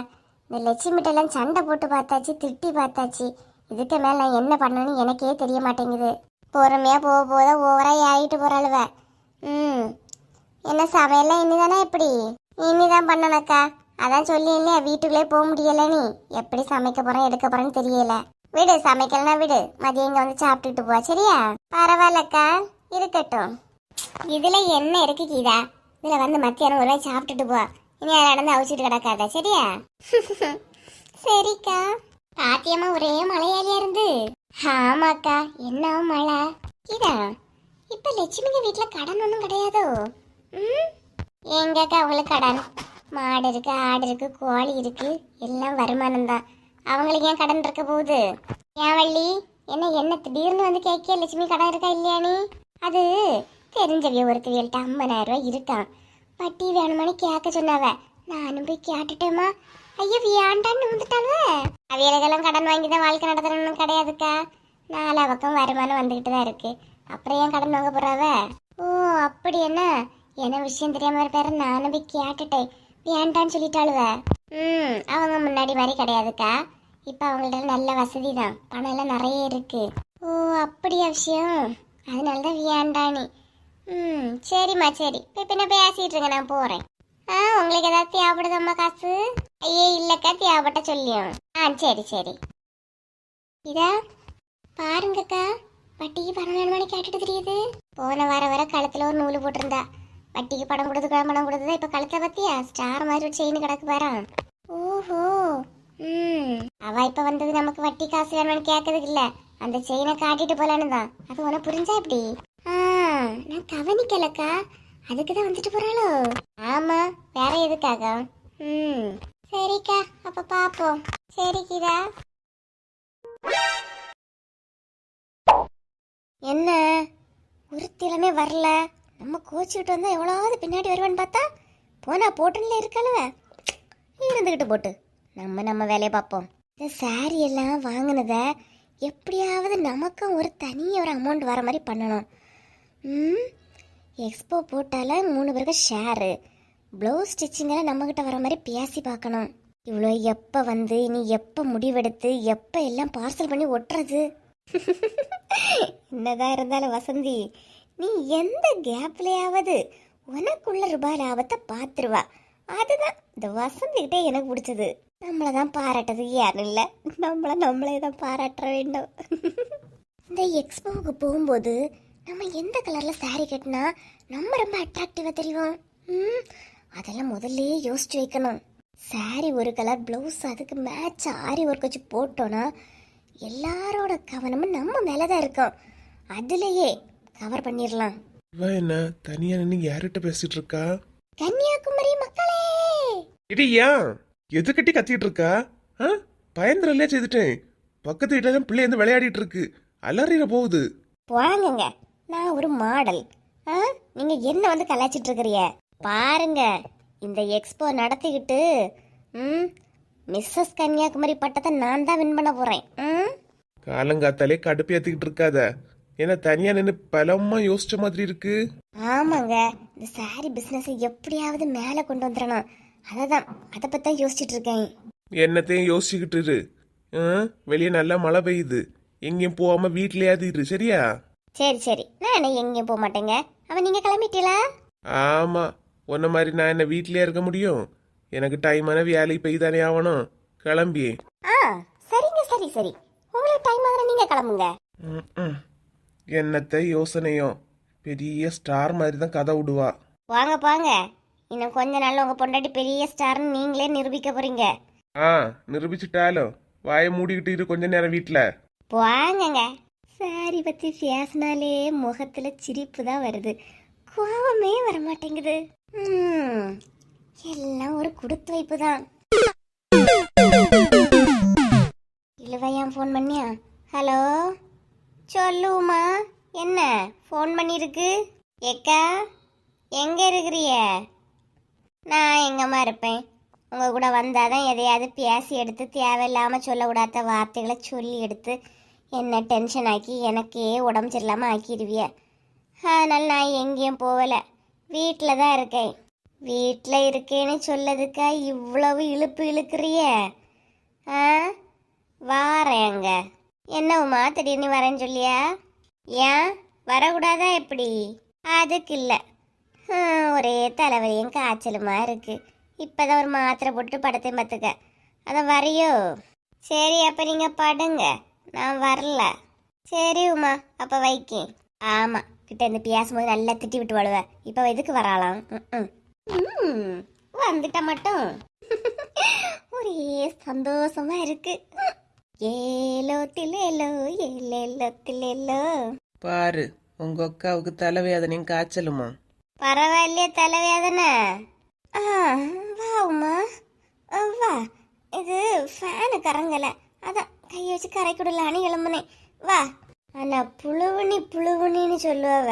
இந்த லட்சுமிட்டெல்லாம் சண்டை போட்டு பார்த்தாச்சு, திட்டி பார்த்தாச்சு. இதுக்கு மேல நான் என்ன பண்ணணும்னு எனக்கே தெரிய மாட்டேங்குது. பொறுமையா போக போத ஓவரா ஆகிட்டு போறாளுவ. என்ன சமையல்லாம் இனிதானே? எப்படி இனிதான் பண்ணனக்கா. அதான் சொல்லி இல்லையா வீட்டுக்குள்ளே போக முடியல. நீ எப்படி சமைக்க போறேன் எடுக்க போறேன்னு தெரியல. விடு, சமைக்கலன்னா விடு, மதியம் இங்க வந்து சாப்பிட்டுட்டு போ சரியா? பரவாயில்லக்கா, இருக்கட்டும். இதுல என்ன இருக்கு கீதா? இதுல வந்து மத்தியானம் ஒரு வாய் சாப்பிட்டுட்டு போ. இனி அதை நடந்து அவிச்சிட்டு கிடக்காத சரியா? சரிக்கா. பாத்தியம்மா ஒரே மழையாலியா இருந்து. ஆமாக்கா, என்ன மழை. கீதா, இப்ப லட்சுமிங்க வீட்டுல கடன் ஒன்றும் கிடையாதோ? எங்கக்கா அவங்களுக்கு கடன்? மாடு இருக்கு, ஆடு இருக்கு, கோழி இருக்கு, எல்லாம் வருமானம் தான். அவங்களுக்கு ஏன் கடன் இருக்க போகுது? ஏன் வள்ளி, என்ன திடீர்னு வந்து கேட்க லட்சுமி கடன் இருக்கா இல்லையா? நீ அது தெரிஞ்சவிய ஒருத்தவியல்கிட்ட 50,000 ரூபாய் இருக்கான், வட்டி வேணுமானு கேட்க சொன்னாவ. நானும் போய் கேட்டுட்டேமா. ஐயோ வேண்டான்னு வந்துட்டாவ. அவியலுக்கெல்லாம் கடன் வாங்கி தான் வாழ்க்கை நடத்தணும்னு கிடையாதுக்கா. 4 பக்கம் வருமானம் வந்துகிட்டு தான் இருக்கு. அப்புறம் ஏன் கடன் வாங்க போறாவ? ஓ அப்படி என்ன விஷயம் தெரியாம இருப்பாரு. நானும் போய் கேட்டுட்டேன், வேண்டான்னு சொல்லிட்டாளுவ. அவங்க முன்னாடி மாதிரி கிடையாதுக்கா. இப்ப அவங்கள்ட்ட நல்ல வசதி தான், பணம் எல்லாம் நிறைய இருக்கு. ஓ அப்படியா விஷயம்? அதனாலதான் வேண்டானி. சரிம்மா சரி, போய் பின்ன பேசிட்டு இருங்க, நான் போறேன். உங்களுக்கு ஏதாவது தேவைப்படுதம்மா காசு? ஐயே இல்லக்கா, தேவைப்பட்ட சொல்லியும். சரி இதா பாருங்கக்கா, வட்டிக்கு பணம் வேணுமானு கேட்டுட்டு தெரியுது. போன வர கழுத்துல ஒரு நூல் போட்டிருந்தா. வட்டிக்கு பணம் கொடுத்ததா இப்ப கழுத்தை பத்தியா ஸ்டார் மாதிரி ஒரு செயின் கிடக்கு பாரு. ஓஹோ. அவ இப்ப வந்தது நமக்கு வட்டி காசு வேணும்னு கேட்கறதுக்கு இல்ல, அந்த செயினை காட்டிட்டு போலான்னு தான். அது உனக்கு புரிஞ்சா எப்படி? நான் கவனிக்கலக்கா, அதுக்குதான் வந்துட்டு போறாளோ? ஆமா, வேற எதுக்காக? சரிக்கா, அப்ப பாப்போம். சரி கீதா. என்ன ஒருத்திலமே வரல? நம்ம கோச்சிக்கிட்டு வந்தா எவ்வளவாவது பின்னாடி வருவான்னு பார்த்தா போனா போட்டுல இருக்கலவ. இருந்துகிட்டு போட்டு நம்ம வேலையை பார்ப்போம். இந்த சாரி எல்லாம் வாங்கினத எப்படியாவது நமக்கும் ஒரு ஒரு அமௌண்ட் வர மாதிரி பண்ணணும். எக்ஸ்போ போட்டால 3 பேருக்கு ஷேரு. ப்ளவுஸ் ஸ்டிச்சிங்கெல்லாம் நம்மக்கிட்ட வர மாதிரி பேசி பார்க்கணும். இவ்வளோ எப்போ வந்து இனி எப்போ முடிவெடுத்து எப்போ எல்லாம் பார்சல் பண்ணி ஒட்டுறது? என்னதான் இருந்தாலும் வசந்தி, நீ எந்த கேப்லையாவது உனக்குள்ள ரூபாய் லாபத்தை பார்த்துருவா. அதுதான் இந்த வசந்திக்கிட்டே எனக்கு பிடிச்சது. நம்மளை தான் பாராட்டதுக்கு யாரும் இல்லை, நம்மளே தான் பாராட்ட வேண்டும். இந்த எக்ஸ்போவுக்கு போகும்போது நம்ம எந்த கலரில் சாரீ கட்டினா நம்ம ரொம்ப அட்ராக்டிவாக தெரியும்? அதெல்லாம் முதல்ல யோசிச்சு வைக்கணும். சாரீ ஒரு கலர், ப்ளவுஸ் அதுக்கு மேட்ச் ஆரி ஒர்க் வச்சு போட்டோன்னா எல்லாரோட கவனமும் நம்ம மேலே தான் இருக்கும். அதுலேயே கவர் பண்ணிடலாம்.
என்ன தனியா நின்று யார்கிட்ட பேசிட்டு இருக்கா?
கன்னியாகுமரி மக்களே,
இடியா எதுக்கட்டி கத்திட்டு இருக்கா? பயந்துரலையா செய்துட்டேன். பக்கத்து வீட்டுல தான் பிள்ளை வந்து விளையாடிட்டு இருக்கு, அலறிட போகுது.
போங்கங்க, நான் ஒரு மாடல். நீங்க என்ன வந்து கலாச்சிட்டு இருக்கிறீங்க பாருங்க. இந்த எக்ஸ்போ நடத்திக்கிட்டு மிஸ்ஸஸ் கன்னியாகுமரி பட்டத்தை நான் தான் வின் பண்ண போறேன்.
காலங்காத்தாலே கடுப்பு ஏத்திக்கிட்டு இருக்காத. ஏன்னா தனியா நின்று பலமா யோசிச்ச மாதிரி இருக்கு.
ஆமாங்க, இந்த சாரி பிசினஸ் எப்படியாவது மேல கொண்டு வந்துடணும். அதை பத்தி தான் யோசிச்சுட்டு இருக்கேன்.
என்னத்தையும் யோசிச்சுக்கிட்டு இரு. வெளியே நல்லா மழை பெய்யுது, எங்கேயும் போகாம வீட்லயாவது இரு சரியா?
சரி, நான் எங்கேயும் போக மாட்டேங்க. அவன் நீங்க கிளம்பிட்டீங்களா?
ஆமா, உன்ன மாதிரி நான் என்ன வீட்லயே இருக்க முடியும்? எனக்கு டைமான வேலைக்கு போய் தானே ஆகணும். கிளம்பி.
சரிங்க, சரி, உங்களுக்கு டைம் ஆகுற நீங்க கிளம்புங்க.
என்னத்த யோசனையோ, பெரிய ஸ்டார் மாதிரி தான் கதை விடுவா.
வாங்க, இன்னும் கொஞ்ச நாள்ல உங்க பொண்டாட்டி பெரிய ஸ்டார்னு நீங்களே நிரூபிக்க போறீங்க.
நிரூபிச்சுட்டாலும் வாயை மூடிக்கிட்டு இரு கொஞ்ச நேரம் வீட்டுல.
வாங்கங்க. சாரி பத்தி பேசினாலே முகத்துல சிரிப்பு தான் வருது, கோவமே வர மாட்டேங்குது. எல்லாம் ஒரு கொடுத்து வைப்பு தான். இழுவையான் ஃபோன் பண்ணியா? ஹலோ சொல்லுமா, என்ன ஃபோன் பண்ணிருக்கு? ஏக்கா எங்க இருக்கிறிய? நான் எங்கம்மா இருப்பேன். உங்க கூட வந்தாதான் எதையாவது பேசி எடுத்து தேவையில்லாம சொல்லக்கூடாத வார்த்தைகளை சொல்லி எடுத்து என்ன டென்ஷன் ஆக்கி எனக்கே உடம்பு சரியில்லாம ஆக்கிடுவிய. அதனால நான் எங்கேயும் போகல, வீட்டில் தான் இருக்கேன். வீட்டில் இருக்கேன்னு சொல்லதுக்கா இவ்வளவு இழுப்பு இழுக்கிறிய? ஆ வாரேங்க. என்ன உமா திடீர்னு வரேன்னு சொல்லியா? ஏன் வரக்கூடாதா எப்படி? அதுக்கு இல்லை, ஒரே தலைவலியும் காய்ச்சலுமா இருக்கு. இப்போதான் ஒரு மாத்திரை போட்டு படத்தையும் பார்த்துக்க. அதான் வரையோ? சரி அப்போ நீங்கள் படுங்க, நான் வரல. சரி உமா அப்போ வைக்கேன். ஆமாம், கிட்ட இருந்து பேசும்போது நல்லா திட்டி விட்டு வாழுவேன். இப்போ எதுக்கு வராளாம்? வந்துட்ட மட்டும் ஒரே சந்தோஷமா இருக்கு. ஏலோ திலேலோ ஏலேலோ திலேலோ.
பாரு உங்க அக்காவுக்கு தலைவேதனையும் காய்ச்சலுமா?
பரவாயில்லையே தலைவேதனை. வா உமா வா. இது ஃபேனு கரங்கலை, அதான் கையை வச்சு கரைக்குடலான்னு எழும்புனேன். வா. ஆனா புழுவுனி புழுவுனின்னு சொல்லுவவ,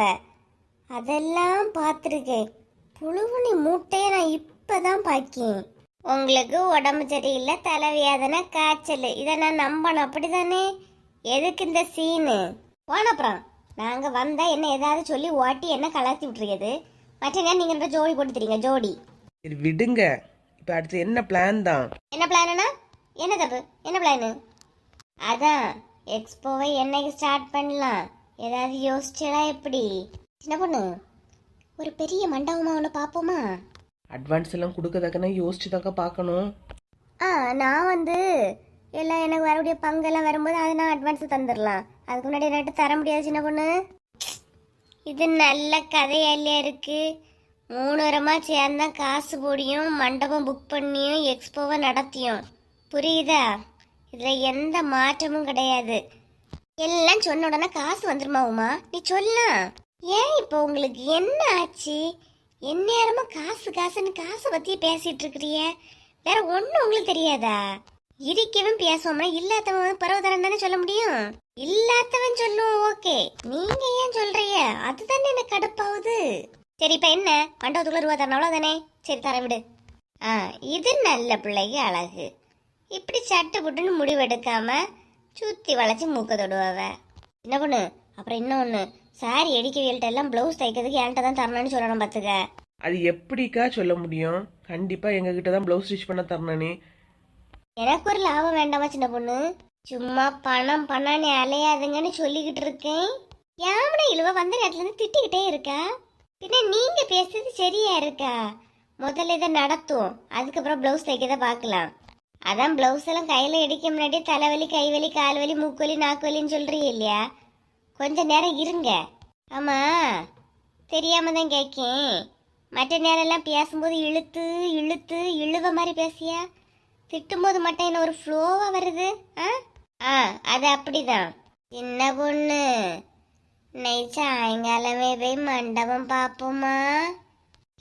அதெல்லாம் பார்த்துருக்கேன். புழுவுனி மூட்டையை நான் இப்பதான் பாக்கேன். உங்களுக்கு உடம்பு சரியில்லை, தலைவேதனை, காய்ச்சல், இதை நான் நம்பணும் அப்படிதானே? எதுக்கு இந்த சீனு? போனப்புறம் நாங்க வந்தா என்ன ஏதாவது சொல்லி ஓட்டி என்ன கலர்த்தி விட்டுருக்குது. மற்ற நேரம் நீங்க ஜோடி போட்டு தெரியுங்க ஜோடி.
சரி விடுங்க, இப்போ அடுத்து என்ன பிளான் தான்?
என்ன பிளான்னா? என்ன தப்பு? என்ன பிளானு? அதான் எக்ஸ்போவை என்னைக்கு ஸ்டார்ட் பண்ணலாம், ஏதாவது யோசிச்சா எப்படி? சின்ன பொண்ணு, ஒரு பெரிய மண்டபமா ஒன்று பார்ப்போமா?
அட்வான்ஸ் எல்லாம் கொடுக்கறதுக்குன்னா யோசிச்சு தாக்க பார்க்கணும்.
நான் வந்து எல்லாம் எனக்கு வரக்கூடிய பங்கெல்லாம் வரும்போது அதை நான் அட்வான்ஸ் தந்துடலாம். அதுக்கு முன்னாடி என்கிட்ட தர முடியாது சின்ன பொண்ணு. இது நல்ல கதையாலே இருக்கு. 3 வாரமா சேர்ந்தா காசு போடியும் மண்டபம் புக் பண்ணியும் எக்ஸ்போவை நடத்தியும், புரியுதா? இதில் எந்த மாற்றமும் கிடையாது. எல்லாம் சொன்ன உடனே காசு வந்துருமா உமா? நீ சொல்லலாம். ஏன் இப்போ உங்களுக்கு என்ன ஆச்சு? எந்நேரமா காசு காசுன்னு காசை பத்தியே பேசிட்டு இருக்கிறிய? வேற ஒன்றும் உங்களுக்கு தெரியாதா? இருக்கவும் பேசுவோம்னா இல்லாதவன் பரவதரம் தானே சொல்ல முடியும். இல்லாதவன் சொல்லுவோம், ஓகே. நீங்க ஏன் சொல்றீங்க? அதுதானே எனக்கு கடுப்பாவுது. சரி இப்ப என்ன, மண்டபத்துக்குள்ள ரூபா தரணும் அவ்வளவுதானே? சரி தர விடு. இது நல்ல பிள்ளைக்கு அழகு. இப்படி சட்டு புட்டுன்னு முடிவெடுக்காம சுத்தி வளைச்சு மூக்க தொடுவாவ. என்ன பொண்ணு, அப்புறம் இன்னொன்னு, சாரி அடிக்கவியல்கிட்ட எல்லாம் பிளவுஸ் தைக்கிறதுக்கு என்கிட்ட தான் தரணும்னு சொல்லணும் பார்த்துக்க.
அது எப்படிக்கா சொல்ல முடியும்? கண்டிப்பா எங்ககிட்ட தான் பிளவுஸ் ஸ்டிச் பண்ண தரணும்.
எனக்கு ஒரு லாபம் வேண்டாமா சின்ன பொண்ணு? சும்மா பணம் பணம் அலையாதுங்கன்னு சொல்லிக்கிட்டு இருக்கேன். யாமனை இழுவ வந்த நேரத்துல இருந்து திட்டிக்கிட்டே இருக்கா. பின்ன நீங்க பேசுறது சரியா இருக்கா? முதல்ல இதை நடத்தும், அதுக்கப்புறம் பிளவுஸ் தைக்கத பார்க்கலாம். அதான் பிளவுஸ் எல்லாம் கையில அடிக்க முன்னாடி தலைவலி, கைவலி, கால்வலி, மூக்குவலி, நாக்குவலின்னு சொல்றீ இல்லையா? கொஞ்ச நேரம் இருங்க. ஆமா, தெரியாம தான் கேட்கேன். மற்ற நேரம் எல்லாம் பேசும்போது இழுத்து இழுத்து இழுவ மாதிரி பேசியா? திட்டும்போது மட்டும் என்ன ஒரு ஃப்ளோவா வருது? அது அப்படிதான் சின்ன பொண்ணு. இன்னைக்கு சாயங்காலமே போய் மண்டபம் பார்ப்போமா?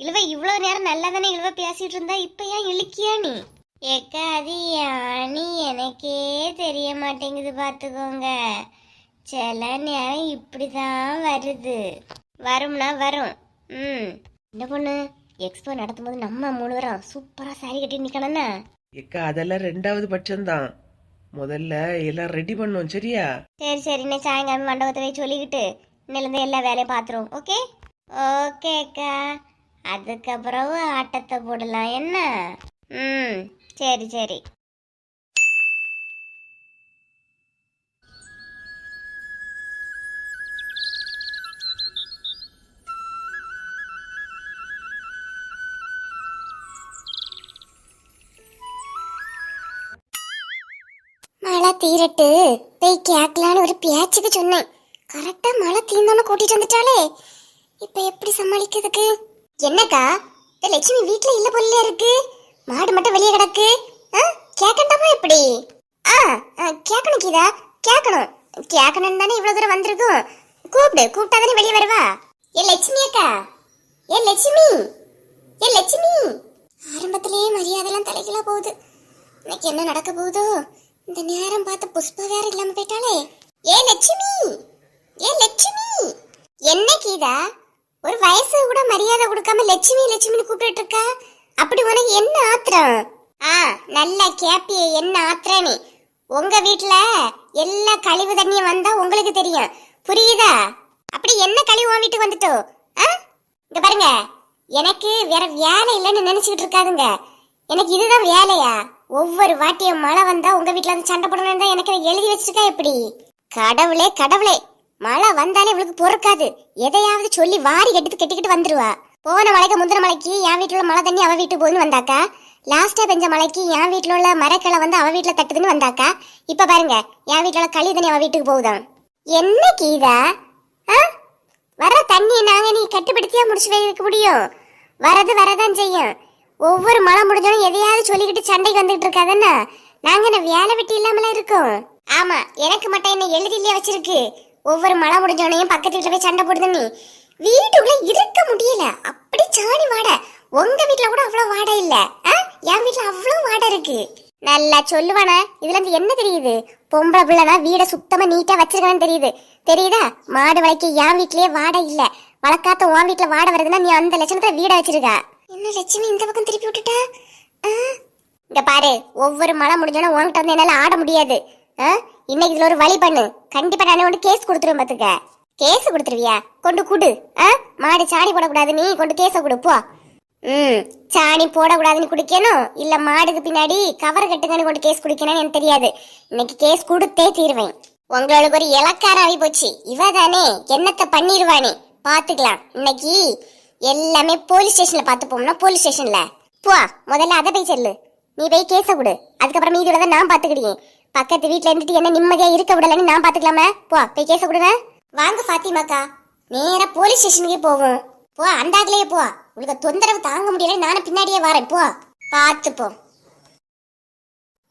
இழுவ இவ்வளவு நேரம் நல்லா தானே இழுவ பேசிட்டு இருந்தா, இப்ப ஏன் இழுக்கியா நீ? ஏக்கா அது யானி எனக்கே தெரிய மாட்டேங்குது பார்த்துக்கோங்க. சில நேரம் இப்படிதான் வருது. வரும்னா வரும். என்ன பொண்ணு, எக்ஸ்போ நடத்தும் போது நம்ம 3 பேரும் சூப்பரா சாரி கட்டி நிக்கணும்னா?
ஏக்கா அதெல்லாம் 2வது பட்சம்தான். முதல்ல எல்லாம் ரெடி பண்ணும், சரியா?
சரி சரி, இன்னும் சாயங்காலம் மண்டபத்தை போய் சொல்லிக்கிட்டு இன்னிலேருந்து எல்லா வேலையும் பார்த்துருவோம். ஓகே ஓகேக்கா. அதுக்கப்புறம் ஆட்டத்தை போடலாம் என்ன? சரி சரி. மழை தீரட்டு போய் கேட்கலான்னு ஒரு பேச்சுக்கு சொன்னேன். கரெக்டா மழை தீர்ந்தோன்னு கூட்டிட்டு வந்துட்டாலே. இப்ப எப்படி சமாளிக்கிறதுக்கு? என்னக்கா லட்சுமி வீட்டுல இல்ல போல இருக்கு. மாடு மட்டும் வெளியே கிடக்கு. கேட்கண்டாமா எப்படி? கேட்கணும் கீதா, கேட்கணும். கேட்கணும் தானே இவ்வளவு தூரம் வந்திருக்கும். கூப்பிட்டா தானே வெளியே வருவா. ஏ லட்சுமி அக்கா, ஏ லட்சுமி, ஏ லட்சுமி. ஆரம்பத்திலேயே மரியாதைலாம் தலைகீழா போகுது. இன்னைக்கு என்ன நடக்க போகுதோ? இந்த நேரம் பார்த்து புஷ்பா வேற இல்லாம போயிட்டாலே. ஏ லட்சுமி, ஏ லட்சுமி. என்ன கீதா ஒரு வயசு கூட மரியாதை கொடுக்காம லட்சுமி லட்சுமின்னு கூப்பிட்டு இருக்கா. அப்படி உனக்கு என்ன ஆத்திரம்? நல்லா கேப்பிய என்ன ஆத்திரம் நீ? உங்க வீட்டுல எல்லா கழிவு தண்ணியும் வந்தா உங்களுக்கு தெரியும், புரியுதா? அப்படி என்ன கழிவு உன் வீட்டுக்கு வந்துட்டோ? இங்க பாருங்க, எனக்கு வேற வேலை இல்லைன்னு நினைச்சுக்கிட்டு இருக்காதுங்க. எனக்கு இதுதான் வேலையா? ஒவ்வொரு வாட்டியும் மழை வந்தா உங்க வீட்டுல வந்து சண்டை போடணும்னு தான் எனக்கு எழுதி வச்சிருக்கா. எப்படி? கடவுளே கடவுளே, மழை வந்தாலே இவளுக்கு பொறுக்காது. எதையாவது சொல்லி வாரி கட்டிக்கிட்டு வந்துருவா. போன மழைக்கு முந்தின மலைக்கு என் வீட்டுல உள்ள மழை தண்ணி அவ வீட்டுக்கு போகுன்னு வந்தாக்கா, லாஸ்டா பெஞ்ச மலைக்கு என் வீட்டுல உள்ள மரக்கிளை வந்து அவ வீட்டுல தட்டுதுன்னு வந்தாக்கா, இப்ப பாருங்க என் வீட்டுல உள்ள களி தண்ணி அவ வீட்டுக்கு போகுதான். என்ன கீதா, வர தண்ணியை நாங்க நீ கட்டுப்படுத்தியா முடிச்சு வைக்க முடியும்? வரதான் செய்யும். ஒவ்வொரு மழை முடிஞ்சாலும் எதையாவது சொல்லிக்கிட்டு சண்டைக்கு வந்துகிட்டு இருக்காதுன்னா நாங்க என்ன வேலை வெட்டி இல்லாமல இருக்கோம்? ஆமா, எனக்கு மட்டும் என்ன எழுதிலே வச்சிருக்கு. ஒவ்வொரு மழை முடிஞ்சோனையும் பக்கத்து வீட்டுல போய் சண்டை போடுது. நீ வீட்டுக்குள்ள இருக்க முடியல, அப்படி சாணி வாடை. உங்க வீட்டுல கூட அவ்வளவு வாடை இல்ல, என் வீட்டுல அவ்வளவு வாடை இருக்கு. நல்லா சொல்லுவானா? இதுல இருந்து என்ன தெரியுது? பொம்பளை பிள்ளைனா வீட சுத்தமா நீட்டா வச்சிருக்கான்னு தெரியுது. தெரியுதா? மாடு வளைக்க என் வீட்லயே வாடை இல்ல, வளர்க்காத்த உன் வீட்டுல வாடை வருதுன்னா நீ அந்த லட்சணத்துல வீட வச்சிருக்கா. என்ன லட்சுமி இந்த பக்கம் திருப்பி விட்டுட்டா? இங்க பாரு, ஒவ்வொரு மழை முடிஞ்சோன்னா உன்கிட்ட வந்து என்னால ஆட முடியாது. இன்னைக்கு இதுல ஒரு வழி பண்ணு. கண்டிப்பா நானே ஒன்று கேஸ் கொடுத்துருவேன் பாத்துக்க. கேஸ் கொடுத்துருவியா? கொண்டு குடு. மாடு சாணி போடக்கூடாது, நீ கொண்டு கேஸ கொடு போ. சாணி போடக்கூடாதுன்னு குடிக்கணும், இல்ல மாடுக்கு பின்னாடி கவர் கட்டுங்கன்னு கொண்டு கேஸ் குடிக்கணும்னு எனக்கு தெரியாது. இன்னைக்கு கேஸ் கொடுத்தே தீருவேன். உங்களுக்கு ஒரு இலக்காரம் ஆகி போச்சு. இவ தானே என்னத்தை பண்ணிடுவானே, பாத்துக்கலாம். இன்னைக்கு எல்லாமே போலீஸ் ஸ்டேஷன்ல பாத்துப்போம்னா போலீஸ் ஸ்டேஷன்ல போ. முதல்ல அதை போய் சொல்லு. நீ போய் கேஸ கொடு, அதுக்கப்புறம் மீதி உள்ளதை நான் பாத்துக்கிட்டேன். பக்கத்து வீட்டுல இருந்துட்டு என்ன நிம்மதியா இருக்க விடலன்னு நான் பாத்துக்கலாமே. போ போய் கேஸ கொடுங்க. வாங்க பாத்திமாக்கா, நேரா போலீஸ் ஸ்டேஷனுக்கே போவோம். போ, அந்தாக்கலையே போ. உங்களுக்கு தொந்தரவு தாங்க முடியல, நானும் பின்னாடியே வரேன். போ, பாத்துப்போம்.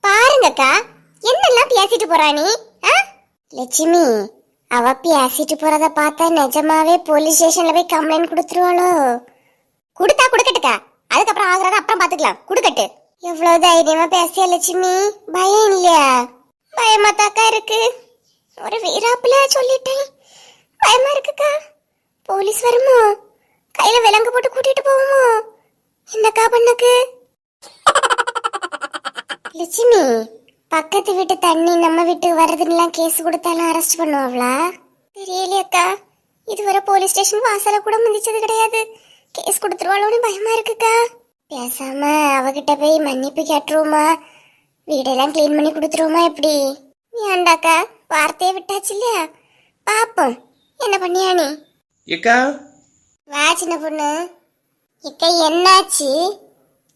பாருங்கக்கா, என்னெல்லாம் பேசிட்டு போறா நீ? லட்சுமி, அவ பேசிட்டு போறத பார்த்தா நிஜமாவே போலீஸ் ஸ்டேஷன்ல போய் கம்ப்ளைண்ட் கொடுத்துருவாளோ? கொடுத்தா கொடுக்கட்டுக்கா, அதுக்கப்புறம் ஆகுறத அப்புறம் பாத்துக்கலாம். கொடுக்கட்டு. எவ்வளவு தைரியமா பேசிய லட்சுமி, பயம் இல்லையா? பயமா தாக்கா இருக்கு. ஒரு வீராப்புல சொல்லிட்டேன், பயமா இருக்குக்கா. போலீஸ் வருமோ? கையில விலங்கு போட்டு கூட்டிட்டு போவோமோ? என்னக்கா பண்ணுக்கு? லட்சுமி, பக்கத்து வீட்டு தண்ணி நம்ம வீட்டுக்கு வர்றதுன்னெல்லாம் கேஸ் கொடுத்தாலும் அரெஸ்ட் பண்ணுவாங்களா? தெரியலையக்கா, இதுவரை போலீஸ் ஸ்டேஷன் வாசல கூட மிதிச்சது கிடையாது. கேஸ் கொடுத்துருவாளோன்னு பயமா இருக்குக்கா. பேசாம அவகிட்ட போய் மன்னிப்பு கேட்டுருவோமா? வீடெல்லாம் கிளீன் பண்ணி கொடுத்துருவோமா? எப்படி? ஏண்டாக்கா, வார்த்தையை விட்டாச்சு இல்லையா? பாப்போம் என்ன பண்ணியா நீ.
ஏக்கா,
வா சின்ன பொண்ணு. இக்க என்னாச்சு?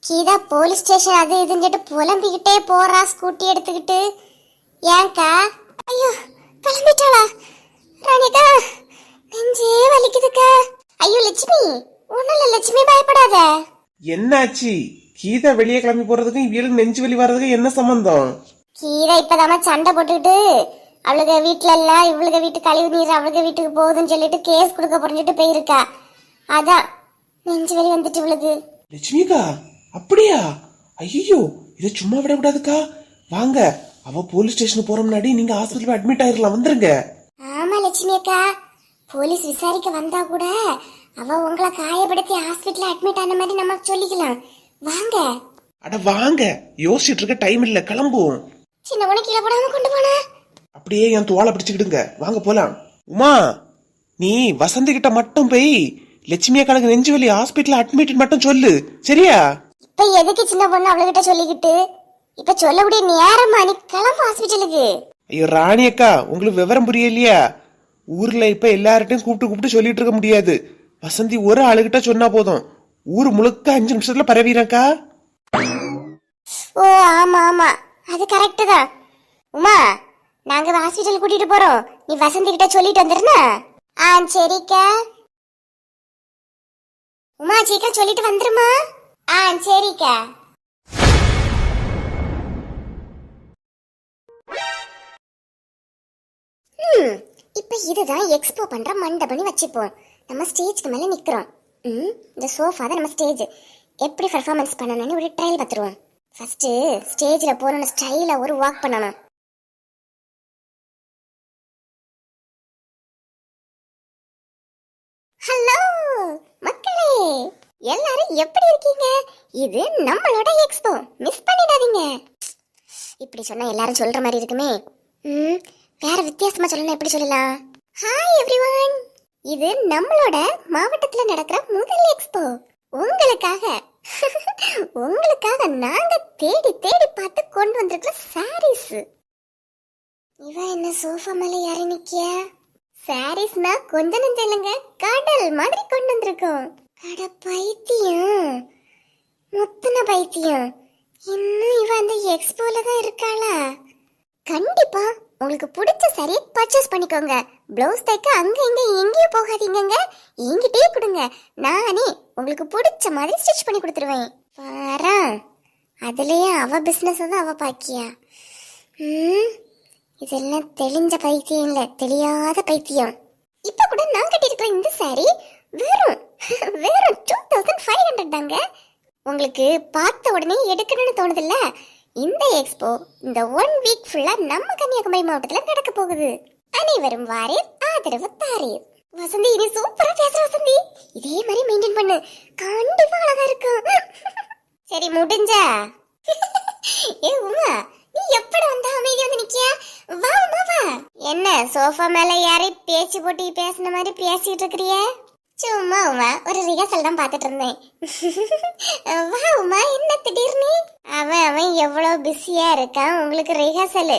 கீதா போலீஸ் ஸ்டேஷன் அது இதுன்னு கேட்டு புலம்பிக்கிட்டே போறா ஸ்கூட்டி எடுத்துக்கிட்டு. ஏன்க்கா? ஐயோ, கிளம்பிட்டாளா ராணிக்கா? நெஞ்சே வலிக்குதுக்கா. ஐயோ லட்சுமி, ஒண்ணும் இல்ல லட்சுமி, பயப்படாத.
என்னாச்சு? கீதா வெளியே கிளம்பி போறதுக்கும் இவளுக்கு நெஞ்சு வலி வர்றதுக்கும் என்ன சம்பந்தம்?
கீதா இப்பதாம சண்டை போட்டுக்கிட்டு அவளுக்கு வீட்டுல எல்லாம் இவளுக்கு வீட்டு கழிவு நீர் அவளுக்கு வீட்டுக்கு போகுதுன்னு சொல்லிட்டு கேஸ் கொடுக்க புரிஞ்சுட்டு போயிருக்கா. அதான் நெஞ்சு வலி வந்துட்டு இவளுக்கு.
லட்சுமிக்கா, அப்படியா? ஐயோ, இதை சும்மா விடக்கூடாதுக்கா. வாங்க, அவ போலீஸ் ஸ்டேஷன் போற முன்னாடி நீங்க ஹாஸ்பிட்டல் அட்மிட் ஆயிரலாம். வந்துருங்க.
ஆமா லட்சுமி அக்கா, போலீஸ் விசாரிக்க வந்தா கூட அவ உங்களை காயப்படுத்தி ஹாஸ்பிட்டல் அட்மிட் ஆன மாதிரி நம்ம சொல்லிக்கலாம். வாங்க.
அட வாங்க, யோசிச்சுட்டு இருக்க டைம் இல்ல, கிளம்புவோம்.
சின்ன உனக்கு கீழே போடாம கொண்டு போன.
அப்படியே என் தோலை பிடிச்சுக்கிடுங்க, வாங்க போலாம். உமா, நீ வசந்தி கிட்ட மட்டும் போய் லட்சுமி அக்காளுக்கு நெஞ்சு வலி ஹாஸ்பிட்டல் அட்மிட் மட்டும் சொல்லு, சரியா?
இப்ப எதுக்கு சின்ன பொண்ணு அவளுகிட்ட சொல்லிக்கிட்டு? இப்ப சொல்லக்கூடிய நேரமா, நீ கிளம்பு ஹாஸ்பிட்டலுக்கு.
ஐயோ ராணி அக்கா, உங்களுக்கு விவரம் புரியலையா? ஊர்ல இப்ப எல்லார்ட்டையும் கூப்பிட்டு சொல்லிட்டு இருக்க முடியாது. வசந்தி ஒரு ஆளுகிட்ட சொன்னா போதும், ஊர் முழுக்க 5 நிமிஷத்துல பரவிறக்கா.
ஓ ஆமா ஆமா, அது கரெக்ட் தான். உமா, நாங்க ஹாஸ்பிட்டல் கூட்டிட்டு போறோம், நீ வசந்தி கிட்ட சொல்லிட்டு வந்துருனா? சரிக்கா. உமா சீக்கிரம் சொல்லிட்டு வந்துருமா? சரிக்கா. இப்ப இதுதான் எக்ஸ்போ பண்ற மண்டபம்னு வச்சுப்போம். நம்ம ஸ்டேஜ்க்கு மேல நிக்கிறோம். இந்த சோஃபா தான் நம்ம ஸ்டேஜ். எப்படி பெர்ஃபார்மன்ஸ் பண்ணணும்னு ஒரு ட்ரையல் பார்த்துருவோம். ஃபர்ஸ்ட் ஸ்டேஜ்ல போறோம், ஸ்டைலா ஒரு வாக் பண்ணணும். ஹலோ எல்லாரும் எப்படி இருக்கீங்க? இது நம்மளோட எக்ஸ்போ, மிஸ் பண்ணிடாதீங்க. இப்படி சொன்னா எல்லாரும் சொல்ற மாதிரி இருக்குமே. வேற வித்தியாசமா சொல்லணும், எப்படி சொல்லலாம்? ஹாய் எவ்ரிவன், இது நம்மளோட மாவட்டத்துல நடக்கிற முதல் எக்ஸ்போ. உங்களுக்காக உங்களுக்காக நாங்க தேடி தேடி பார்த்து கொண்டு வந்திருக்கிற சாரீஸ். இவ என்ன சோஃபா மேல யாரி நிக்கியா? சாரீஸ்னா கொஞ்ச நெஞ்சம் இல்லைங்க, கடல் மாதிரி கொண்டு வந்திருக்கோம். அட பைத்தியம், முத்துன பைத்தியம், இன்னும் இவ அந்த எக்ஸ்போல தான் இருக்காளா? கண்டிப்பா உங்களுக்கு பிடிச்ச சாரி பர்ச்சேஸ் பண்ணிக்கோங்க. பிளவுஸ் தைக்க அங்க இங்க எங்கேயும் போகாதீங்க, என்கிட்டயே கொடுங்க. நானே உங்களுக்கு பிடிச்ச மாதிரி ஸ்டிச் பண்ணி கொடுத்துருவேன். பாரா, அதுலயும் அவ பிசினஸ் தான் அவ பாக்கியா. இதெல்லாம் தெளிஞ்ச பைத்தியம் இல்ல, தெரியாத பைத்தியம். இப்ப கூட நான் கட்டியிருக்கிற இந்த சாரி வெறும் 2500 தாங்க. உங்களுக்கு பார்த்த உடனே எடுக்கணும்னு தோணுதில்ல? இந்த எக்ஸ்போ இந்த 1 வீக் ஃபுல்லா நம்ம கன்னியாகுமரி மாவட்டத்துல நடக்க போகுது. அனைவரும் வாரீர், ஆதரவு தாரீர். வசந்தி, நீ சூப்பரா பேசுற வசந்தி. இதே மாதிரி மெயின்டைன் பண்ணு, கண்டிப்பா அழகா இருக்கும். சரி, முடிஞ்சா? ஏ உமா, நீ எப்படி வந்தா அமைதியா வந்து நிக்கியா? வா உமா வா. என்ன சோஃபா மேல யாரை பேச்சு போட்டி பேசின மாதிரி பேசிட்டு இருக்கிறிய? சும்மா உமா, ஒரு ரிஹர்சல் தான் பாத்துட்டு இருந்தேன். வா உமா, என்ன திடீர்னு? அவன் எவ்வளவு பிஸியா இருக்கான். உங்களுக்கு ரிஹர்சல்.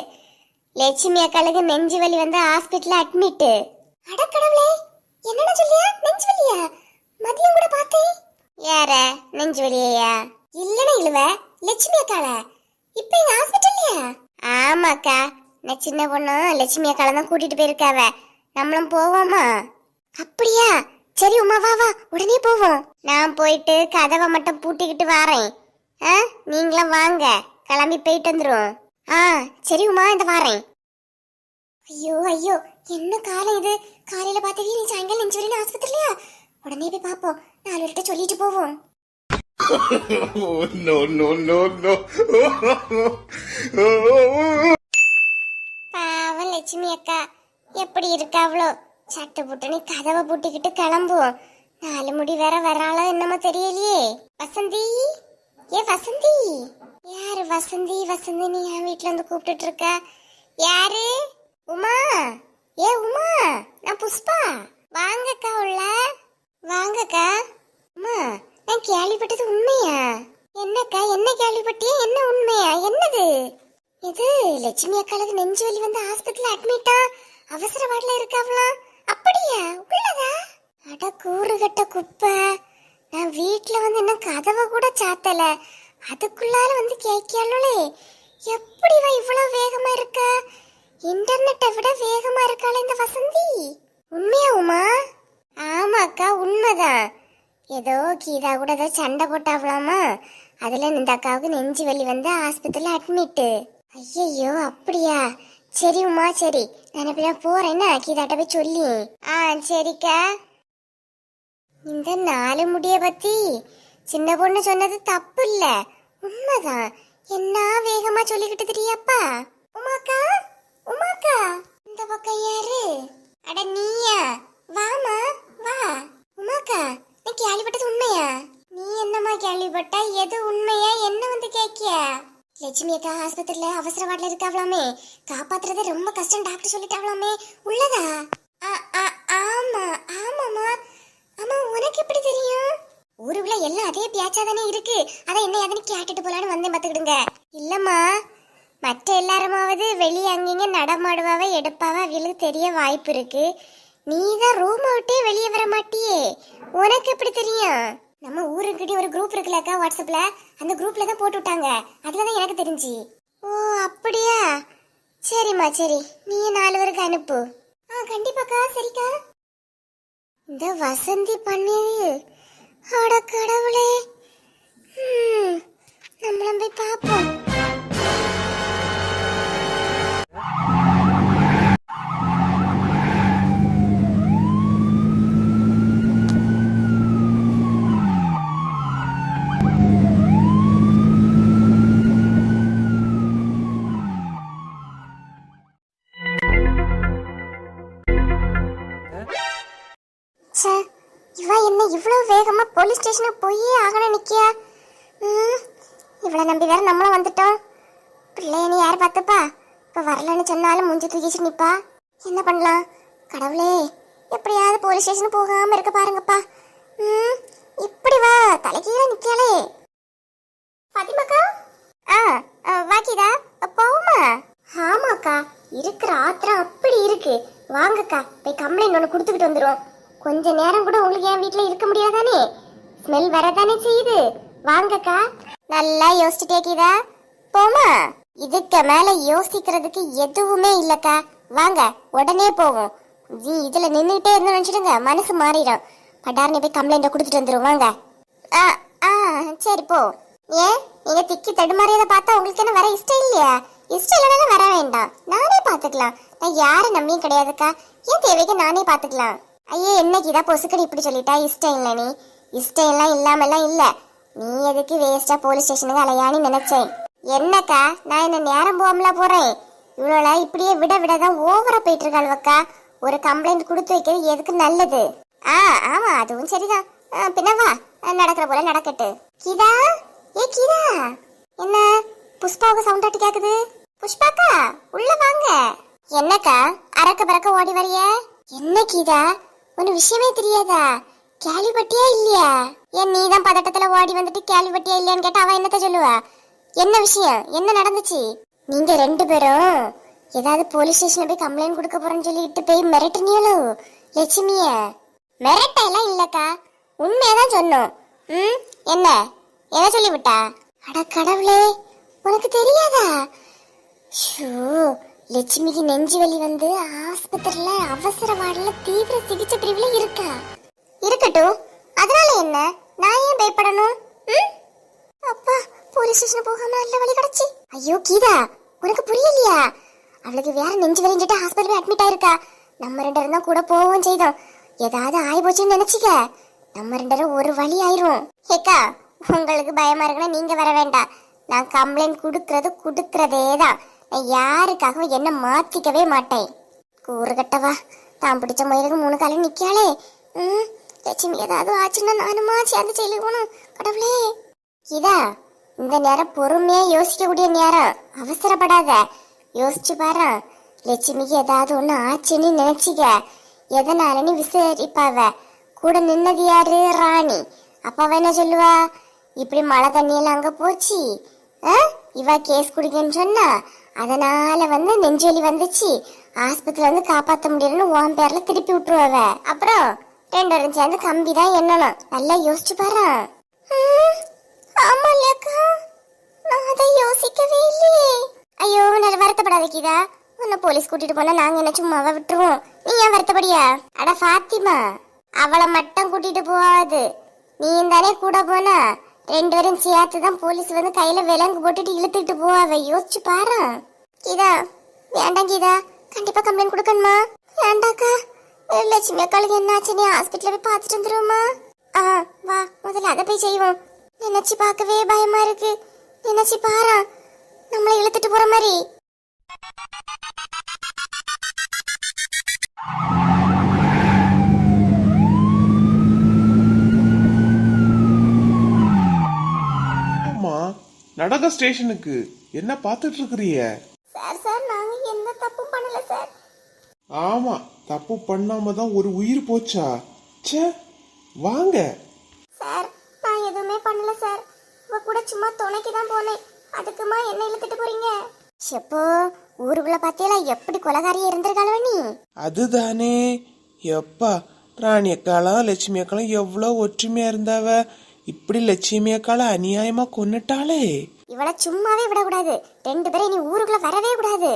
லட்சுமி அக்காளுக்கு நெஞ்சு வலி வந்து ஹாஸ்பிட்டல்ல அட்மிட். அடக்கடவுளே, என்னடா சொல்லியா? நெஞ்சு வலியா? மதியம் கூட பார்த்தேன். யார நெஞ்சு வலியா? இல்லனா இழுவ, லட்சுமி அக்காள இப்ப எங்க ஹாஸ்பிட்டல்லையா? ஆமாக்கா, நான் சின்ன பொண்ணு லட்சுமி அக்காள தான் கூட்டிட்டு போயிருக்காவ. நம்மளும் போவோமா? அப்படியா? சரி உமா, வா வா, உடனே போவோம். நான் போயிட்டு கதவை மட்டும் பூட்டிக்கிட்டு வாரேன். நீங்களும் வாங்க, கிளம்பி போயிட்டு வந்துரும். சரி உமா, இந்த வாரேன். ஐயோ ஐயோ, என்ன காலம் இது? காலையில பார்த்தவே நீ சாயங்காலம் நெஞ்சு வலின்னு ஆஸ்பத்திரியா? உடனே போய் பாப்போம், 4 பேர்கிட்ட சொல்லிட்டு போவோம்.
No, no, no, no.
பாவம் லட்சுமி அக்கா எப்படி இருக்காவளோ? சட்டு புட்டுன்னு கதவை பூட்டிக்கிட்டு கிளம்புவோம். 4 முடி வேற வராளோ என்னமோ தெரியலையே. வசந்தி, ஏ வசந்தி. யாரு வசந்தி? வசந்தி நீ என் வீட்டுல இருந்து கூப்பிட்டுட்டு இருக்க? யாரு? உமா. ஏ உமா, நான் புஷ்பா. வாங்கக்கா உள்ள வாங்கக்கா. உமா, நான் கேள்விப்பட்டது உண்மையா? என்னக்கா, என்ன கேள்விப்பட்டியா? என்ன உண்மையா? என்னது இது? லட்சுமி அக்காளுக்கு நெஞ்சு வலி வந்து ஆஸ்பத்திரியில அட்மிட்டா, அவசர வார்டுல இருக்காவலாம். அப்படியா? உள்ளதா? அட கூறுகட்ட குப்பை, நான் வீட்டுல வந்து என்ன கதவை கூட சாத்தல, அதுக்குள்ளால வந்து கேட்கியாளே. எப்படி இவ்வளவு வேகமா இருக்கா? இன்டர்நெட்டை விட வேகமா இருக்காளே இந்த வசந்தி. உண்மையா உமா? ஆமாக்கா, உண்மைதான். ஏதோ கீதா கூட ஏதோ சண்டை போட்டாவலாமா, அதுல இந்த அக்காவுக்கு நெஞ்சு வலி வந்து ஆஸ்பத்திரியில அட்மிட். ஐயோ அப்படியா? சரி உமா, சரி, நான் இப்ப போறேன்னா கீதாட்ட போய் சொல்லி. சரிக்கா. இந்த 4 முடிய பத்தி சின்ன பொண்ணு சொன்னது தப்பு இல்ல, உண்மைதான். என்ன வேகமா சொல்லிக்கிட்டு தெரியாப்பா? உமாக்கா, உமாக்கா, இந்த பக்கம் யாரு? அட நீயா? வாமா வா. உமாக்கா, நீ கேள்விப்பட்டது உண்மையா? நீ என்னமா கேள்விப்பட்ட? எது உண்மையா? என்ன வந்து கேக்கியா? லட்சுமி அக்கா ஆஸ்பத்திரியில அவசர வார்டுல இருக்காவலாமே, காப்பாத்துறது ரொம்ப கஷ்டம் டாக்டர் சொல்லிட்டாவலாமே. உள்ளதா? ஆமா ஆமாமா. ஆமா, உனக்கு எப்படி தெரியும்? ஊருக்குள்ள எல்லாம் அதே பியாச்சாதானே இருக்கு, அதான் என்ன எதனு கேட்டுட்டு போலான்னு வந்தேன், பாத்துக்கிடுங்க. இல்லம்மா, மற்ற எல்லாருமாவது வெளியே அங்கிங்க நடமாடுவாவ எடுப்பாவ, அவங்களுக்கு தெரிய வாய்ப்பு இருக்கு. நீ தான் ரூம் விட்டே வெளியே வர மாட்டியே, உனக்கு எப்படி தெரியும்? நம்ம ஊருக்கிட்ட ஒரு குரூப் இருக்குல்லக்கா வாட்ஸ்அப்ல, அந்த குரூப்ல தான் போட்டு விட்டாங்க, அதுலதான் எனக்கு தெரிஞ்சு. ஓ அப்படியா? சரிம்மா சரி, நீ 4 பேருக்கு அனுப்பு. கண்டிப்பாக்கா. சரிக்கா. இந்த வசந்தி பண்ணது, அட கடவுளே. நம்மளும் போய் பார்ப்போம். இவ என்ன இவ்வளவு வேகமா போலீஸ் ஸ்டேஷனுக்கு போய் இவ்வளவு நம்பி வேற நம்மளும் வந்துட்டோம். பிள்ளைய நீ யார் பார்த்துப்பா? இப்ப வரலன்னு சொன்னாலும் மூஞ்சி தூக்கிச்சு நிப்பா. என்ன பண்ணலாம்? கடவுளே, எப்படியாவது போலீஸ் ஸ்டேஷன் போகாம இருக்க பாருங்கப்பா. இப்படி வா, தலைகீழ நிக்காளே. பாத்திமாக்கா, வாக்கிதா போமா? ஆமாக்கா, இருக்கிற ஆத்திரம் அப்படி இருக்கு. வாங்கக்கா, போய் கம்ப்ளைண்ட் ஒன்று கொடுத்துக்கிட்டு வந்துடும். கொஞ்ச நேரம் கூட உங்களுக்கு என் வீட்டில் இருக்க முடியாதானே? ஸ்மெல் வரதானே செய்யுது. வாங்கக்கா. நல்லா யோசிச்சுட்டே கீதா, போமா? இதுக்கு மேல யோசிக்கிறதுக்கு எதுவுமே இல்லக்கா. வாங்க, உடனே போவோம். இதுல நின்றுட்டே இருந்து நினைச்சிடுங்க, மனசு மாறிடும். பட்டாரனை போய் கம்ப்ளைண்ட கொடுத்துட்டு வந்துடும். வாங்க. சரி போ. ஏன் நீங்க திக்கி தடுமாறியதை பார்த்தா உங்களுக்கு என்ன வர இஷ்டம் இல்லையா? இஷ்டம் இல்லைன்னா வர வேண்டாம், நானே பாத்துக்கலாம். நான் யாரும் நம்பியும் கிடையாதுக்கா. ஏன் தேவைக்கு நானே பாத்துக்கலாம். ஐயே, என்னைக்கு இதான் பொசுக்கடி இப்படி சொல்லிட்டா? இஷ்டம் இல்லை நீ, இஷ்டம் எல்லாம் இல்லாமலாம் இல்ல. நீ எதுக்கு வேஸ்டா போலீஸ் ஸ்டேஷனுக்கு அலையான்னு நினைச்சேன். என்னக்கா, நான் என்ன நேரம் போகாமல போறேன். இவ்வளோ இப்படியே விடதான் ஓவரா போயிட்டு இருக்காள்வக்கா. ஒரு கம்ப்ளைண்ட் கொடுத்து வைக்கிறது எதுக்கு நல்லது? ஆமா, அதுவும் சரிதான். பின்னவா, நடக்கிற போல நடக்கட்டு. கீதா, ஏ கீதா, என்ன புஷ்பாவுக்கு சவுண்ட் ஆட்டு கேக்குது? புஷ்பாக்கா, உள்ள வாங்க. என்னக்கா அரக்க பறக்க ஓடி வரிய? என்ன கீதா, ஒரு விஷயமே தெரியாதா? கேள்விப்பட்டியா இல்லையா? ஏன் நீதான் பதட்டத்துல ஓடி வந்துட்டு கேள்விப்பட்டியா இல்லையான்னு கேட்டா அவ என்னத்த சொல்லுவா? என்ன விஷயம், என்ன நடந்துச்சு? நீங்க ரெண்டு பேரும் ஏதாவது போலீஸ் ஸ்டேஷன்ல போய் கம்ப்ளைண்ட் கொடுக்க போறேன்னு சொல்லிட்டு போய் மிரட்டுனீங்களோ லட்சுமிய? மிரட்ட எல்லாம் இல்லக்கா, உண்மையதான் சொன்னோம். என்ன என்ன சொல்லிவிட்டா? அட கடவுளே, உனக்கு தெரியாதா? ஷோ, லட்சுமிக்கு நெஞ்சு வலி வந்து ஆஸ்பத்திரியில அவசர வார்டுல தீவிர சிகிச்சை பிரிவுல இருக்கா. இருக்கட்டும், அதனால என்ன? நான் ஏன் பயப்படணும்? அப்பா, போலீஸ் ஸ்டேஷன் போகாம நல்ல வழி கிடைச்சி. ஐயோ கீதா, உனக்கு புரியலையா? அவளுக்கு வேற நெஞ்சு வலிஞ்சிட்டு ஹாஸ்பிட்டல் அட்மிட் ஆயிருக்கா. நம்ம ரெண்டு பேரும் தான் கூட போகவும் செய்தோம். ஏதாவது ஆயி போச்சுன்னு நினைச்சிக்க, நம்ம ரெண்டு பேரும் ஒரு வழி ஆயிரும். ஏக்கா, உங்களுக்கு பயமா இருக்குன்னா நீங்க வர வேண்டாம். நான் கம்ப்ளைண்ட் கொடுக்கறதே தான். நான் யாருக்காகவும் என்ன மாத்திக்கவே மாட்டேன். கூறு கட்டவா, தான் பிடிச்ச முயலுக்கு 3 காலம் நிக்காளே. லட்சுமி ஏதாவது ஆச்சுன்னா நானுமா சேர்ந்து ஜெயிலுக்கு போகணும். கடவுளே. இதா, இந்த நேரம் பொறுமையா யோசிக்கக்கூடிய நேரம். அவசரப்படாத, யோசிச்சு பாரு. லட்சுமிக்கு ஏதாவது ஒண்ணு ஆச்சுன்னு நினைச்சிக்க, எதனாலன்னு விசாரிப்பாவ. கூட நின்னது யாரு? ராணி. அப்ப என்ன சொல்லுவா? இப்படி மழை தண்ணியெல்லாம் அங்க போச்சு, இவ கேஸ் குடிக்கன்னு சொன்னா அதனால வந்து நெஞ்சொலி வந்துச்சு, ஆஸ்பத்திரி வந்து காப்பாத்த முடியலன்னு உன் பேர்ல திருப்பி விட்டுருவாவ. அப்புறம் 2 பேரும் சேர்ந்து கம்பி தான் எண்ணணும். நல்லா யோசிச்சு பாரு. ஆமா இல்லையாக்கா, நான் அதை யோசிக்கவே இல்லையே. ஐயோ, நல்ல வருத்தப்படாத கீதா. உன்னை போலீஸ் கூட்டிட்டு போனா நாங்க என்ன சும்மாவா விட்டுருவோம்? நீ ஏன் வருத்தப்படியா? அட பாத்திமா, அவளை மட்டும் கூட்டிட்டு போகாது, நீ தானே கூட போனா 2 பேரும் சேர்த்து தான் போலீஸ் வந்து கையில விலங்கு போட்டுட்டு இழுத்துட்டு போவாவ. யோசிச்சு பாரு. கீதா, வேண்டாம் கீதா, கண்டிப்பா கம்ப்ளைண்ட் கொடுக்கணுமா? வேண்டாக்கா, லட்சுமி அக்காளுக்கு என்ன ஆச்சு? நீ ஹாஸ்பிட்டல போய் பார்த்துட்டு வந்துருவோமா? வா, முதல்ல அதை போய் செய்வோம். நினைச்சு பார்க்கவே பயமா இருக்கு. நினைச்சு பாரு, நம்மளை இழுத்துட்டு போற மாதிரி.
நடக்க ஸ்டேஷனுக்கு என்ன பார்த்துட்டு இருக்கிறீங்க?
சார், நாங்க எந்த தப்பும் பண்ணல சார்.
ஆமா, தப்பு பண்ணாம தான் ஒரு உயிர் போச்சா? ச்சே, வாங்க.
சார், நான் எதுவுமே பண்ணல சார். உங்க கூட சும்மா துணைக்கு தான் போனேன். அதுக்குமா என்ன இழுத்துட்டு போறீங்க? எப்போ ஊருக்குள்ள பாத்தியல எப்படி கொலகாரியா இருந்திருக்காளோ நீ?
அதுதானே. எப்பா, ராணி அக்காலும் லட்சுமி அக்காலும் எவ்வளவு ஒற்றுமையா இருந்தாவ. இப்படி லட்சுமி அக்கால அநியாயமா கொன்னுட்டாளே.
இவள சும்மாவே விடக்கூடாது. 2 பேரும் இனி ஊருக்குள்ள வரவே கூடாது.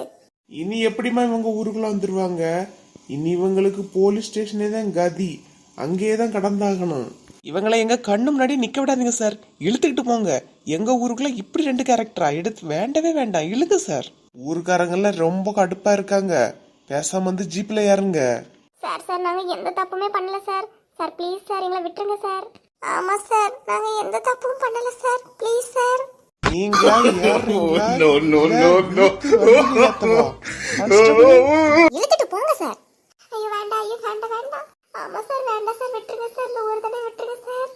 இனி எப்படிமா இவங்க ஊருக்குள்ள வந்துருவாங்க? இனி இவங்களுக்கு போலீஸ் ஸ்டேஷனே தான் கதி, அங்கேயே தான் கடந்தாகணும். இவங்களை எங்க கண்ணு முன்னாடி நிக்க விடாதீங்க சார், இழுத்துக்கிட்டு போங்க. எங்க ஊருக்குள்ள இப்படி 2 கேரக்டரா? எடுத்து வேண்டவே வேண்டாம், இழுங்க சார். ஊருக்காரங்கெல்லாம் ரொம்ப கடுப்பா இருக்காங்க, பேசாம வந்து ஜீப்ல ஏறுங்க.
சார், நாங்க எந்த தப்புமே பண்ணல சார். சார் ப்ளீஸ் சார், எங்களை விட்டுருங்க சார். ஆமா சார், நாங்க எந்த தப்பும் பண்ணல சார். Please sir.
நீங்க
இழுத்துட்டு போங்க சார். ஐயோ வேண்டாம், ஐயோ வேண்டாம். ஆமா சார், வேண்டாம் சார், விட்டுருங்க சார். இந்த ஒரு தடவை விட்டுருங்க சார்.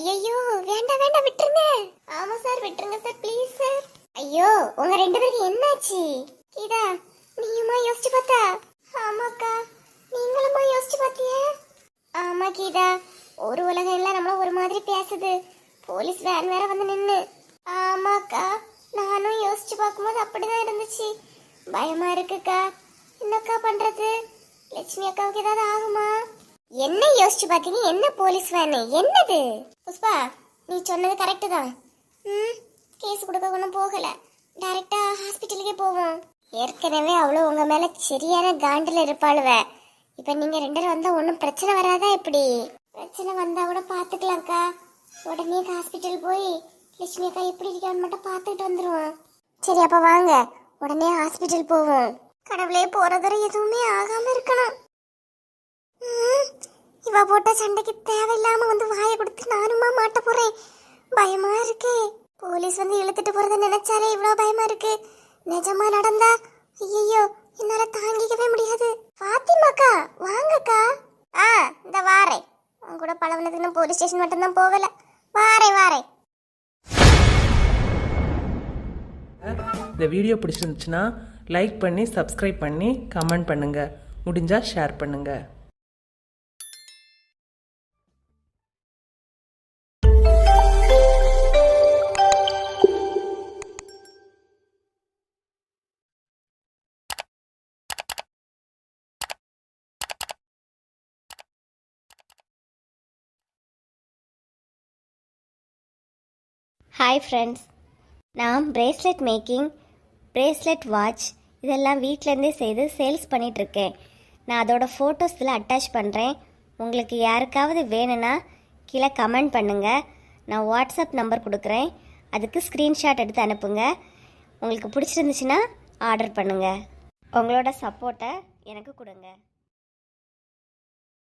ஐயோ வேண்டாம் வேண்டாம் விட்டுருங்க. ஆமா சார் விட்டுருங்க சார் ப்ளீஸ் சார். ஐயோ உங்க ரெண்டு பேருக்கு என்னாச்சு? கீதா நீயுமா யோசிச்சு பார்த்தா? ஆமாக்கா நீங்களுமா யோசிச்சு பார்த்தியா? ஆமா கீதா, ஒரு உலகம் எல்லாம் நம்மள ஒரு மாதிரி பேசுது. போலீஸ் வேன் வேற வந்து நின்னு. ஆமாக்கா நானும் யோசிச்சு பார்க்கும்போது அப்படிதான் இருந்துச்சு. பயமா இருக்குக்கா. என்னக்கா பண்றது? லட்சுமி அக்காவுக்கு ஏதாவது ஆகுமா? என்ன யோசிச்சு பார்த்தீங்க? என்ன போலீஸ் வேன் என்னது? புஷ்பா நீ சொன்னது கரெக்டு தான். கேஸ் கொடுக்க ஒன்றும் போகல, டைரக்டா ஹாஸ்பிட்டலுக்கே போவோம். ஏற்கனவே அவ்வளோ உங்க மேல சரியான காண்டில் இருப்பாளுவ. இப்ப நீங்க ரெண்டு பேரும் வந்தா ஒன்றும் பிரச்சனை வராதா? எப்படி பிரச்சனை வந்தா கூட பாத்துக்கலாம்க்கா. உடனே ஹாஸ்பிட்டல் போய் லட்சுமி அக்கா எப்படி இருக்கான்னு மட்டும் பார்த்துட்டு வந்துருவோம். சரி அப்ப வாங்க உடனே ஹாஸ்பிட்டல் போவோம். கடவுளே போறதுவரை எதுவுமே ஆகாம இருக்கணும். இவ போட்ட சண்டைக்கு தேவையில்லாம வந்து வாயை கொடுத்து நானுமா மாட்ட போறேன். பயமா இருக்கு. போலீஸ் வந்து இழுத்துட்டு போறத நினைச்சாலே இவ்வளவு பயமா இருக்கு. நிஜமா நடந்தா ஐயோ என்னால தாங்கிக்கவே முடியாது. பாத்திமாக்கா வாங்கக்கா. இந்த வாரேன். உன் கூட பழவனதுன்னு போலீஸ் ஸ்டேஷன் மட்டும் தான் போகல. வாரேன்.
இந்த வீடியோ பிடிச்சிருந்துச்சுன்னா லைக் பண்ணி சப்ஸ்கிரைப் பண்ணி கமெண்ட் பண்ணுங்க, முடிஞ்சா ஷேர் பண்ணுங்க.
ஹாய் ஃப்ரெண்ட்ஸ், நான் பிரேஸ்லெட் மேக்கிங், பிரேஸ்லெட் வாட்ச் இதெல்லாம் வீட்டிலேருந்தே செய்து சேல்ஸ் பண்ணிகிட்ருக்கேன். நான் அதோட ஃபோட்டோஸ் இதில் அட்டாச் பண்ணுறேன். உங்களுக்கு யாருக்காவது வேணும்னா கீழே கமெண்ட் பண்ணுங்கள். நான் வாட்ஸ்அப் நம்பர் கொடுக்குறேன், அதுக்கு ஸ்க்ரீன்ஷாட் எடுத்து அனுப்புங்க. உங்களுக்கு பிடிச்சிருந்துச்சுன்னா ஆர்டர் பண்ணுங்கள். உங்களோட சப்போர்ட்டை எனக்கு கொடுங்க.